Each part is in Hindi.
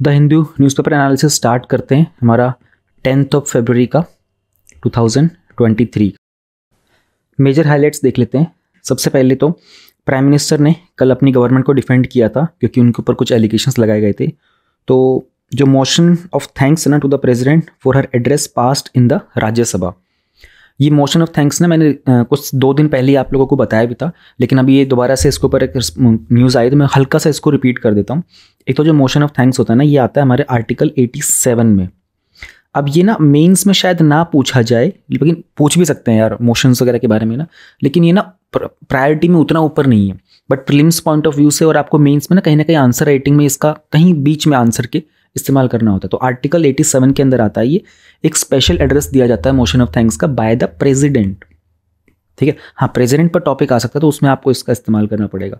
The Hindu newspaper analysis start करते हैं हमारा 10 फरवरी का 2023। मेजर हाइलाइट्स देख लेते हैं। सबसे पहले तो प्राइम मिनिस्टर ने कल अपनी गवर्नमेंट को डिफेंड किया था क्योंकि उनके ऊपर कुछ एलिगेशंस लगाए गए थे। तो जो मोशन ऑफ थैंक्स है ना to the president for her address passed in the Rajya Sabha, ये मोशन ऑफ थैंक्स ना मैंने कुछ 2 दिन पहले आप लोगों को बताया भी था, लेकिन अभी ये दोबारा से इसके ऊपर एक न्यूज़ आई तो मैं हल्का सा इसको रिपीट कर देता हूँ। एक तो जो मोशन ऑफ थैंक्स होता है ना, ये आता है हमारे आर्टिकल 87 में। अब ये ना मेंस में शायद ना पूछा जाए, लेकिन पूछ भी सकते हैं यार मोशंस वगैरह के बारे में ना, लेकिन ये ना प्रायोरिटी में उतना ऊपर नहीं है। But prelims point of view से और आपको मेंस में ना कहीं आंसर राइटिंग में इसका कहीं बीच में आंसर के इस्तेमाल करना होता है। तो आर्टिकल 87 के अंदर आता है ये, एक स्पेशल एड्रेस दिया जाता है मोशन ऑफ थैंक्स का बाय द प्रेसिडेंट। ठीक है, हाँ प्रेसिडेंट पर टॉपिक आ सकता है तो उसमें आपको इसका इस्तेमाल करना पड़ेगा।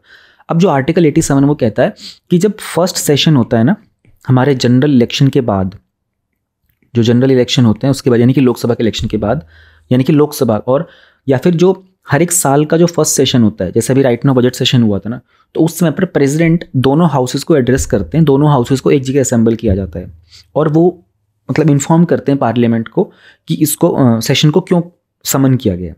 अब जो आर्टिकल 87 वो कहता है कि जब फर्स्ट सेशन होता है ना हमारे जनरल इलेक्शन के बाद, जो जनरल इलेक्शन होते हैं उसके बाद यानी कि लोकसभा के इलेक्शन के बाद, यानी कि लोकसभा और या फिर जो हर एक साल का जो फर्स्ट सेशन होता है, जैसे अभी राइट नाउ बजट सेशन हुआ था ना, तो उस समय पर प्रेसिडेंट दोनों हाउसेस को एड्रेस करते हैं, दोनों हाउसेस को एक जगह असेंबल किया जाता है और वो मतलब इन्फॉर्म करते हैं पार्लियामेंट को कि इसको सेशन को क्यों समन किया गया।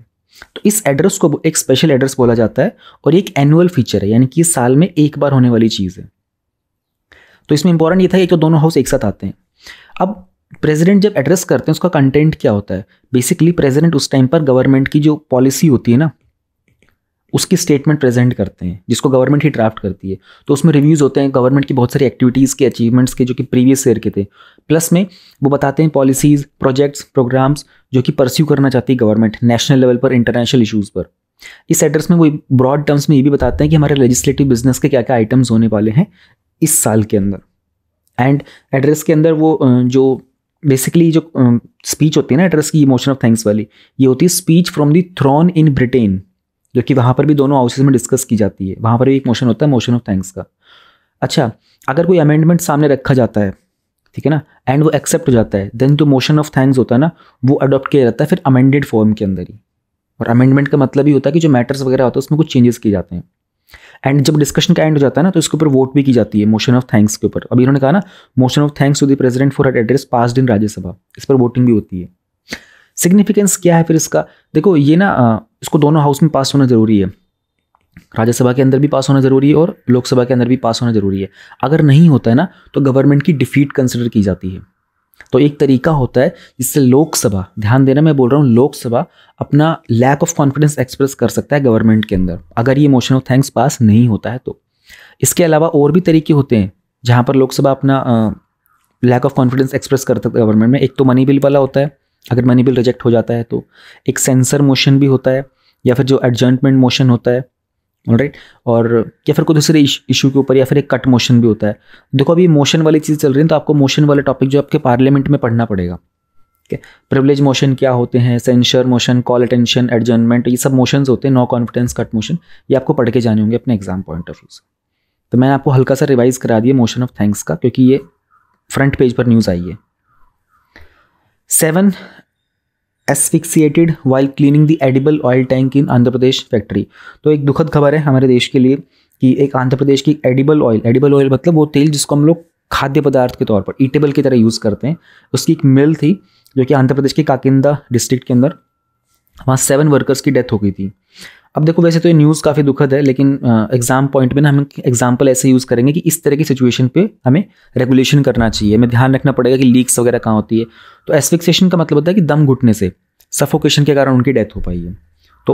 तो इस एड्रेस को एक स्पेशल एड्रेस बोला जाता है और एक एनुअल फीचर है, यानी कि साल में एक बार होने वाली चीज़ है। तो इसमें इंपॉर्टेंट ये था कि तो दोनों हाउस एक साथ आते हैं। अब प्रेसिडेंट जब एड्रेस करते हैं उसका कंटेंट क्या होता है? बेसिकली प्रेसिडेंट उस टाइम पर गवर्नमेंट की जो पॉलिसी होती है ना उसकी स्टेटमेंट प्रेजेंट करते हैं, जिसको गवर्नमेंट ही ड्राफ्ट करती है। तो उसमें रिव्यूज़ होते हैं गवर्नमेंट की बहुत सारी एक्टिविटीज़ के, अचीवमेंट्स के जो कि प्रीवियस ईयर के थे, प्लस में वो बताते हैं पॉलिसीज़, प्रोजेक्ट्स, प्रोग्राम्स जो कि परस्यू करना चाहती है गवर्नमेंट नेशनल लेवल पर, इंटरनेशनल इशूज़ पर। इस एड्रेस में वो ब्रॉड टर्म्स में ये भी बताते हैं कि हमारे लेजिस्लेटिव बिजनेस के क्या क्या आइटम्स होने वाले हैं इस साल के अंदर। एंड एड्रेस के अंदर वो जो बेसिकली जो स्पीच होती है ना एड्रेस की, मोशन ऑफ थैंक्स वाली, ये होती है speech from the throne in Britain, जो कि वहाँ पर भी दोनों हाउसेस में डिस्कस की जाती है। वहाँ पर भी एक मोशन होता है मोशन ऑफ थैंक्स का। अच्छा, अगर कोई अमेंडमेंट सामने रखा जाता है, ठीक है ना, एंड वो एक्सेप्ट हो जाता है, देन जो मोशन ऑफ थैंक्स होता है ना वो अडॉप्ट किया जाता है फिर अमेंडेड फॉर्म के अंदर ही। और अमेंडमेंट का मतलब ही होता है कि जो मैटर्स वगैरह होता है उसमें कुछ चेंजेस किए जाते हैं। एंड जब डिस्कशन का एंड हो जाता है ना तो इसके ऊपर वोट भी की जाती है मोशन ऑफ थैंक्स के ऊपर। अभी इन्होंने कहा ना motion of thanks to the president for her address passed in Rajya Sabha, इस पर वोटिंग भी होती है। सिग्निफिकेंस क्या है फिर इसका? देखो ये ना इसको दोनों हाउस में पास होना जरूरी है, राज्यसभा के अंदर भी पास होना जरूरी है और लोकसभा के अंदर भी पास होना जरूरी है। अगर नहीं होता है ना तो गवर्नमेंट की डिफीट कंसिडर की जाती है। तो एक तरीका होता है जिससे लोकसभा, ध्यान देना मैं बोल रहा हूँ, लोकसभा अपना लैक ऑफ कॉन्फिडेंस एक्सप्रेस कर सकता है गवर्नमेंट के अंदर अगर ये मोशन ऑफ थैंक्स पास नहीं होता है तो। इसके अलावा और भी तरीके होते हैं जहाँ पर लोकसभा अपना लैक ऑफ कॉन्फिडेंस एक्सप्रेस कर सकता है गवर्नमेंट में। एक तो मनी बिल वाला होता है, अगर मनी बिल रिजेक्ट हो जाता है तो। एक सेंसर मोशन भी होता है, या फिर जो एडजर्नमेंट मोशन होता है, ऑलराइट, और या फिर कोई दूसरे इशू के ऊपर, या फिर एक कट मोशन भी होता है। देखो अभी मोशन वाली चीज़ चल रही है तो आपको मोशन वाले टॉपिक जो आपके पार्लियामेंट में पढ़ना पड़ेगा। ठीक है, प्रिविलेज मोशन क्या होते हैं, censure motion, call attention, adjournment, ये सब मोशंस होते हैं। नो कॉन्फिडेंस, कट मोशन, ये आपको पढ़ के जाने होंगे अपने एग्जाम पॉइंट ऑफ व्यू से। तो मैंने आपको हल्का सा रिवाइज करा दिया मोशन ऑफ थैंक्स का, क्योंकि ये फ्रंट पेज पर न्यूज़ आई है। 7 asphyxiated while cleaning the edible oil tank in Andhra Pradesh factory. तो एक दुखद खबर है हमारे देश के लिए कि एक आंध्र प्रदेश की एडिबल ऑयल मतलब वो तेल जिसको हम लोग खाद्य पदार्थ के तौर पर ईटेबल की तरह यूज़ करते हैं, उसकी एक मिल थी जो कि आंध्र प्रदेश के काकिंदा डिस्ट्रिक्ट के अंदर, वहाँ 7 वर्कर्स की डेथ हो गई थी। अब देखो वैसे तो ये न्यूज़ काफ़ी दुखद है, लेकिन एग्जाम पॉइंट में ना हम एग्जाम्पल ऐसे यूज़ करेंगे कि इस तरह की सिचुएशन पे हमें रेगुलेशन करना चाहिए, हमें ध्यान रखना पड़ेगा कि लीक्स वगैरह कहाँ होती है। तो एस्फिक्सिएशन का मतलब होता है कि दम घुटने से, सफोकेशन के कारण उनकी डेथ हो पाई है। तो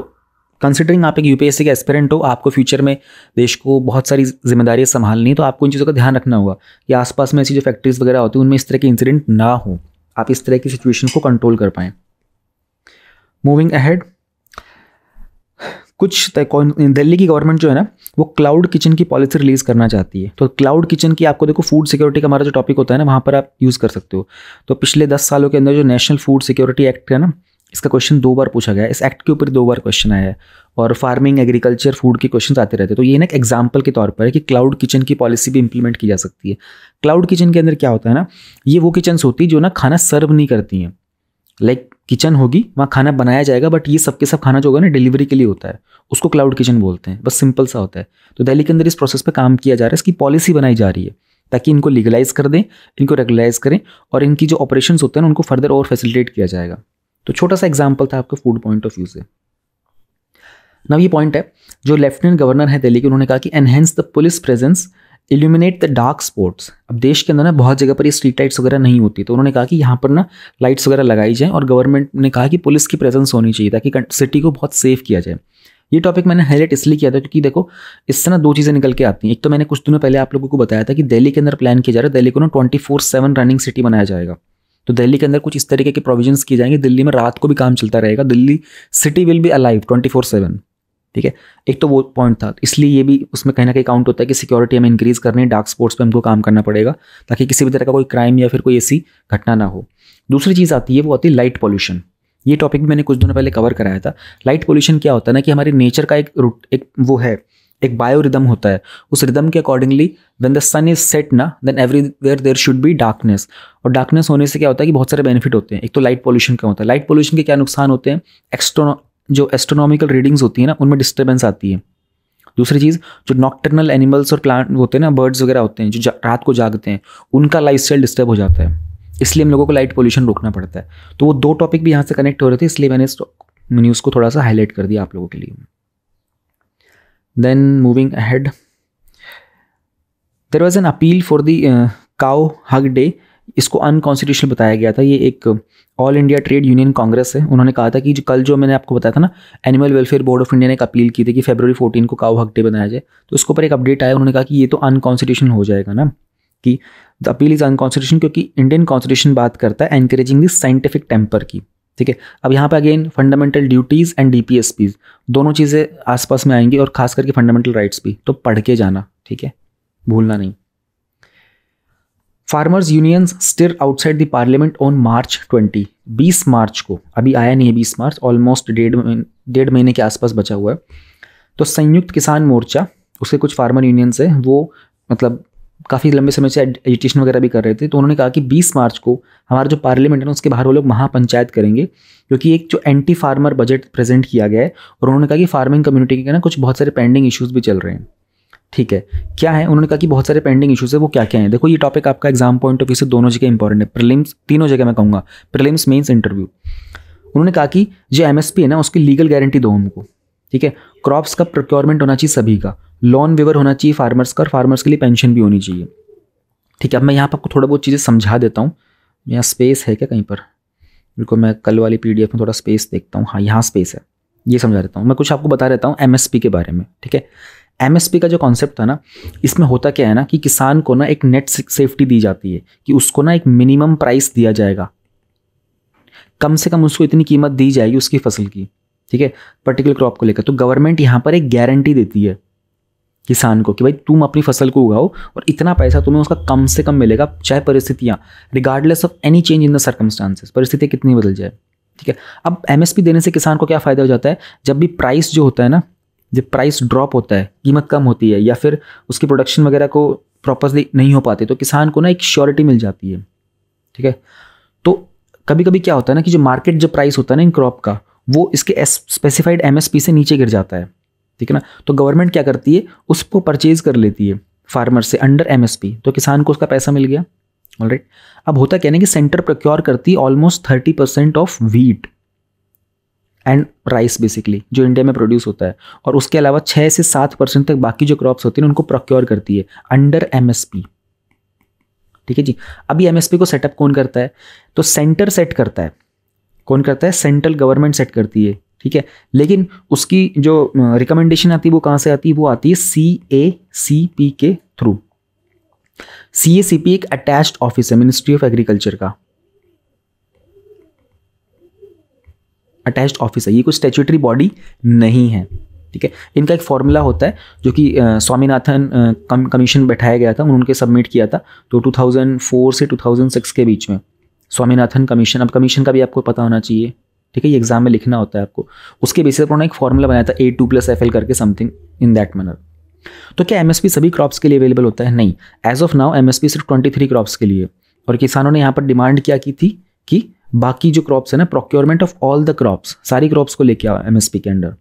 कंसिडरिंग आप एक यूपीएससी के एस्पिरेंट हो, आपको फ्यूचर में देश को बहुत सारी जिम्मेदारियाँ संभालनी है, तो आपको इन चीज़ों का ध्यान रखना होगा कि आसपास में ऐसी जो फैक्ट्रीज वगैरह होती हैं उनमें इस तरह के इंसिडेंट ना हो, आप इस तरह की सिचुएशन को कंट्रोल कर पाएँ। मूविंग अहेड, कुछ दिल्ली की गवर्नमेंट जो है ना वो क्लाउड किचन की पॉलिसी रिलीज़ करना चाहती है। तो क्लाउड किचन की आपको देखो फूड सिक्योरिटी का हमारा जो टॉपिक होता है ना वहाँ पर आप यूज़ कर सकते हो। तो पिछले 10 सालों के अंदर जो नेशनल फूड सिक्योरिटी एक्ट है ना, इसका क्वेश्चन 2 बार पूछा गया है, इस एक्ट के ऊपर 2 बार क्वेश्चन आया है, और फार्मिंग, एग्रीकल्चर, फूड के क्वेश्चन आते रहते हैं। तो ये ना एक एग्जाम्पल के तौर पर है कि क्लाउड किचन की पॉलिसी भी इंप्लीमेंट की जा सकती है। क्लाउड किचन के अंदर क्या होता है ना, ये वो किचन्स होती है जो ना खाना सर्व नहीं करती हैं। लाइक किचन होगी, वहाँ खाना बनाया जाएगा, बट ये सबके सब खाना जो होगा ना डिलीवरी के लिए होता है, उसको क्लाउड किचन बोलते हैं। बस सिंपल सा होता है। तो दिल्ली के अंदर इस प्रोसेस पे काम किया जा रहा है, इसकी पॉलिसी बनाई जा रही है ताकि इनको लीगलाइज कर दें, इनको रेगुलाइज करें और इनकी जो ऑपरेशंस होते हैं उनको फर्दर और फैसिलिटेट किया जाएगा। तो छोटा सा एग्जाम्पल था आपका फूड पॉइंट ऑफ व्यू से। ना ये पॉइंट है जो लेफ्टिनेंट गवर्नर है दिल्ली के, उन्होंने कहा कि enhance the police presence, illuminate the dark spots. अब देश के अंदर ना बहुत जगह पर ये स्ट्रीट लाइट्स वगैरह नहीं होती, तो उन्होंने कहा कि यहाँ पर ना लाइट्स वगैरह लगाई जाए और गवर्नमेंट ने कहा कि पुलिस की प्रेजेंस होनी चाहिए ताकि सिटी को बहुत सेफ किया जाए। ये टॉपिक मैंने हाईलाइट इसलिए किया था क्योंकि देखो इससे ना दो चीज़ें निकल के आती हैं। एक तो मैंने कुछ दिनों पहले आप लोगों को बताया था कि दिल्ली के अंदर प्लान किया जा रहा है, दिल्ली को ना 24/7 रनिंग सिटी बनाया जाएगा। तो दिल्ली के अंदर कुछ इस तरीके के प्रोविजंस किए जाएंगे, दिल्ली में रात को भी काम चलता रहेगा, Delhi city will be alive 24/7। ठीक है, एक तो वो पॉइंट था, इसलिए ये भी उसमें कहीं ना कहीं काउंट होता है कि सिक्योरिटी हमें इंक्रीज करनी है, डार्क स्पॉट्स पे हमको काम करना पड़ेगा ताकि किसी भी तरह का कोई क्राइम या फिर कोई ऐसी घटना ना हो। दूसरी चीज़ आती है वो आती है लाइट पॉल्यूशन। ये टॉपिक भी मैंने कुछ दिनों पहले कवर कराया था। लाइट पॉल्यूशन क्या होता है ना कि हमारे नेचर का एक बायो रिदम होता है, उस रिदम के accordingly when the sun is set ना then everywhere there should be darkness. और डार्कनेस होने से क्या होता है कि बहुत सारे बेनिफिट होते हैं। एक तो लाइट पॉल्यूशन का होता है, लाइट पॉल्यूशन के क्या नुकसान होते हैं, जो एस्ट्रोनॉमिकल रीडिंग्स होती है ना उनमें डिस्टर्बेंस आती है। दूसरी चीज़ जो नॉक्टर्नल एनिमल्स और प्लांट होते हैं ना, बर्ड्स वगैरह होते हैं जो रात को जागते हैं, उनका लाइफस्टाइल डिस्टर्ब हो जाता है, इसलिए हम लोगों को लाइट पॉल्यूशन रोकना पड़ता है। तो वो दो टॉपिक भी यहाँ से कनेक्ट हो रहे थे, इसलिए मैंने इस न्यूज़ को थोड़ा सा हाईलाइट कर दिया आप लोगों के लिए। Then moving ahead, there was an appeal for the cow hug day. इसको अनकॉन्स्टिट्यूशनल बताया गया था। ये एक All India Trade Union Congress है, उन्होंने कहा था कि कल जो मैंने आपको बताया था ना, animal welfare board of India ने एक अपील की थी कि February 14 को काउ हग डे बनाया जाए। तो इसके ऊपर एक अपडेट आया, उन्होंने कहा कि ये तो अनकॉन्स्टिट्यूशनल हो जाएगा ना, कि द अपील इज अनकॉन्स्टिट्यूशनल, क्योंकि इंडियन कॉन्स्टिट्यूशन बात करता है एनकरेजिंग द साइंटिफिक टेम्पर की। ठीक है, अब यहाँ पे again fundamental duties and DPSPs दोनों चीज़ें आसपास में आएंगी और खास करके फंडामेंटल राइट्स भी, तो पढ़ के जाना, ठीक है, भूलना नहीं। Farmers unions stir outside the parliament on March 20, 20 मार्च को, अभी आया नहीं है 20 मार्च, ऑलमोस्ट डेढ़ महीने के आसपास बचा हुआ है। तो संयुक्त किसान मोर्चा, उसके कुछ फार्मर यूनियंस है, वो मतलब काफ़ी लंबे समय से एजिटेशन वगैरह भी कर रहे थे। तो उन्होंने कहा कि 20 मार्च को हमारा जो पार्लियामेंट है ना उसके बाहर वो लोग महापंचायत करेंगे, क्योंकि एक जो एंटी फार्मर बजट प्रेजेंट किया गया है और उन्होंने कहा कि फार्मिंग कम्युनिटी के ना कुछ बहुत सारे पेंडिंग इश्यूज़ भी चल रहे हैं। ठीक है, क्या है, उन्होंने कहा कि बहुत सारे पेंडिंग इश्यूज़ है, वो क्या क्या हैं। देखो ये टॉपिक आपका एग्जाम पॉइंट ऑफ व्यू से दोनों जगह इंपॉर्टेंट है, प्रीलिम्स तीनों जगह मैं कहूँगा, प्रीलिम्स मेंस इंटरव्यू। उन्होंने कहा कि जो MSP है ना उसकी लीगल गारंटी दो हमको। ठीक है, क्रॉप्स का प्रोक्योरमेंट होना चाहिए सभी का, लोन वेवर होना चाहिए फार्मर्स का, और फार्मर्स के लिए पेंशन भी होनी चाहिए। ठीक है, अब मैं यहाँ पर आपको थोड़ा बहुत चीज़ें समझा देता हूँ। यहाँ स्पेस है क्या कहीं पर, बिल्कुल मैं कल वाली PDF में थोड़ा स्पेस देखता हूँ, हाँ यहाँ स्पेस है, ये समझा देता हूँ। मैं कुछ आपको बता देता हूँ MSP के बारे में। ठीक है, MSP का जो कॉन्सेप्ट था ना, इसमें होता क्या है ना कि किसान को ना एक नेट सेफ्टी दी जाती है कि उसको ना एक मिनिमम प्राइस दिया जाएगा, कम से कम उसको इतनी कीमत दी जाएगी उसकी फसल की। ठीक है, पर्टिकुलर क्रॉप को लेकर। तो गवर्नमेंट यहाँ पर एक गारंटी देती है किसान को कि भाई तुम अपनी फसल को उगाओ और इतना पैसा तुम्हें उसका कम से कम मिलेगा, चाहे परिस्थितियाँ regardless of any change in the circumstances, परिस्थितियाँ कितनी बदल जाए। ठीक है, अब MSP देने से किसान को क्या फ़ायदा हो जाता है, जब भी प्राइस जो होता है ना, जब प्राइस ड्रॉप होता है, कीमत कम होती है या फिर उसकी प्रोडक्शन वगैरह को प्रॉपरली नहीं हो पाती, तो किसान को ना एक श्योरिटी मिल जाती है। ठीक है, तो कभी कभी क्या होता है ना कि जो मार्केट जो प्राइस होता है ना इन क्रॉप का, वो इसके स्पेसिफाइड MSP से नीचे गिर जाता है। ठीक है ना, तो गवर्नमेंट क्या करती है, उसको परचेज कर लेती है फार्मर से अंडर MSP, तो किसान को उसका पैसा मिल गया। ऑलराइट, अब होता क्या है कि सेंटर प्रोक्योर करती है almost 30% of wheat and rice basically जो इंडिया में प्रोड्यूस होता है, और उसके अलावा 6 से 7% तक बाकी जो क्रॉप्स होती हैं उनको प्रोक्योर करती है अंडर MSP। ठीक है जी, अभी MSP को सेटअप कौन करता है, तो सेंटर सेट करता है। कौन करता है, सेंट्रल गवर्नमेंट सेट करती है। ठीक है, लेकिन उसकी जो रिकमेंडेशन आती है वो कहाँ से आती है, वो आती है CACP के थ्रू। CACP एक अटैच्ड ऑफिस है मिनिस्ट्री ऑफ एग्रीकल्चर का, अटैच्ड ऑफिस है, ये कोई स्टैट्यूटरी बॉडी नहीं है। ठीक है, इनका एक फॉर्मूला होता है जो कि स्वामीनाथन कमीशन बैठाया गया था, उन्होंने सबमिट किया था, तो 2004 से 2006 के बीच में स्वामीनाथन कमीशन। अब कमीशन का भी आपको पता होना चाहिए, ठीक है, ये एग्जाम में लिखना होता है आपको। उसके बेसिस पर उन्होंने एक फॉर्मूला बनाया था A2+FL करके, समथिंग इन दैट मैनर। तो क्या MSP सभी क्रॉप्स के लिए अवेलेबल होता है, नहीं। एज ऑफ नाउ MSP सिर्फ 23 क्रॉप्स के लिए, और किसानों ने यहाँ पर डिमांड क्या की थी कि बाकी जो क्रॉप्स है ना, procurement of all the crops, सारी क्रॉप्स को लेके आओ MSP के अंडर।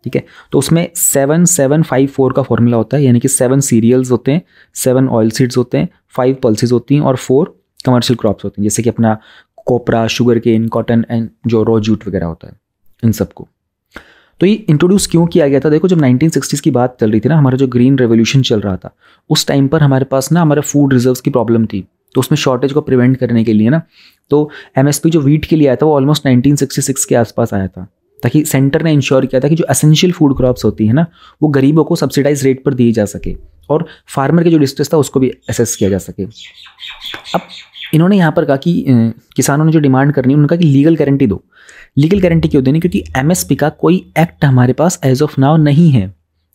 ठीक है। तो उसमें 7-7-5-4 का फॉर्मूला होता है, यानी कि 7 सीरियल्स होते हैं, 7 ऑयल सीड्स होते हैं, 5 पल्सेस होती हैं और 4 कमर्शियल क्रॉप्स होते हैं, जैसे कि अपना कोपरा, शुगर केन, कॉटन एंड जो रॉ जूट वगैरह होता है, इन सबको। तो ये इंट्रोड्यूस क्यों किया गया था? देखो, जब 1960s की बात चल रही थी ना, हमारा जो ग्रीन रेवोल्यूशन चल रहा था, उस टाइम पर हमारे पास ना हमारे फूड रिजर्व्स की प्रॉब्लम थी। तो उसमें शॉर्टेज को प्रिवेंट करने के लिए ना, तो एमएसपी जो वीट के लिए आया था वो ऑलमोस्ट 1966 के आसपास आया था, ताकि सेंटर ने इंश्योर किया था कि जो एसेंशियल फूड क्रॉप्स होती है ना, वो गरीबों को सब्सिडाइज रेट पर दिए जा सके और फार्मर के जो डिस्ट्रेस था उसको भी असेस किया जा सके। अब इन्होंने यहाँ पर कहा कि किसानों ने जो डिमांड करनी है, उन्होंने कहा कि लीगल गारंटी दो। लीगल गारंटी क्यों देनी? क्योंकि एमएसपी का कोई एक्ट हमारे पास एज ऑफ नाउ नहीं है।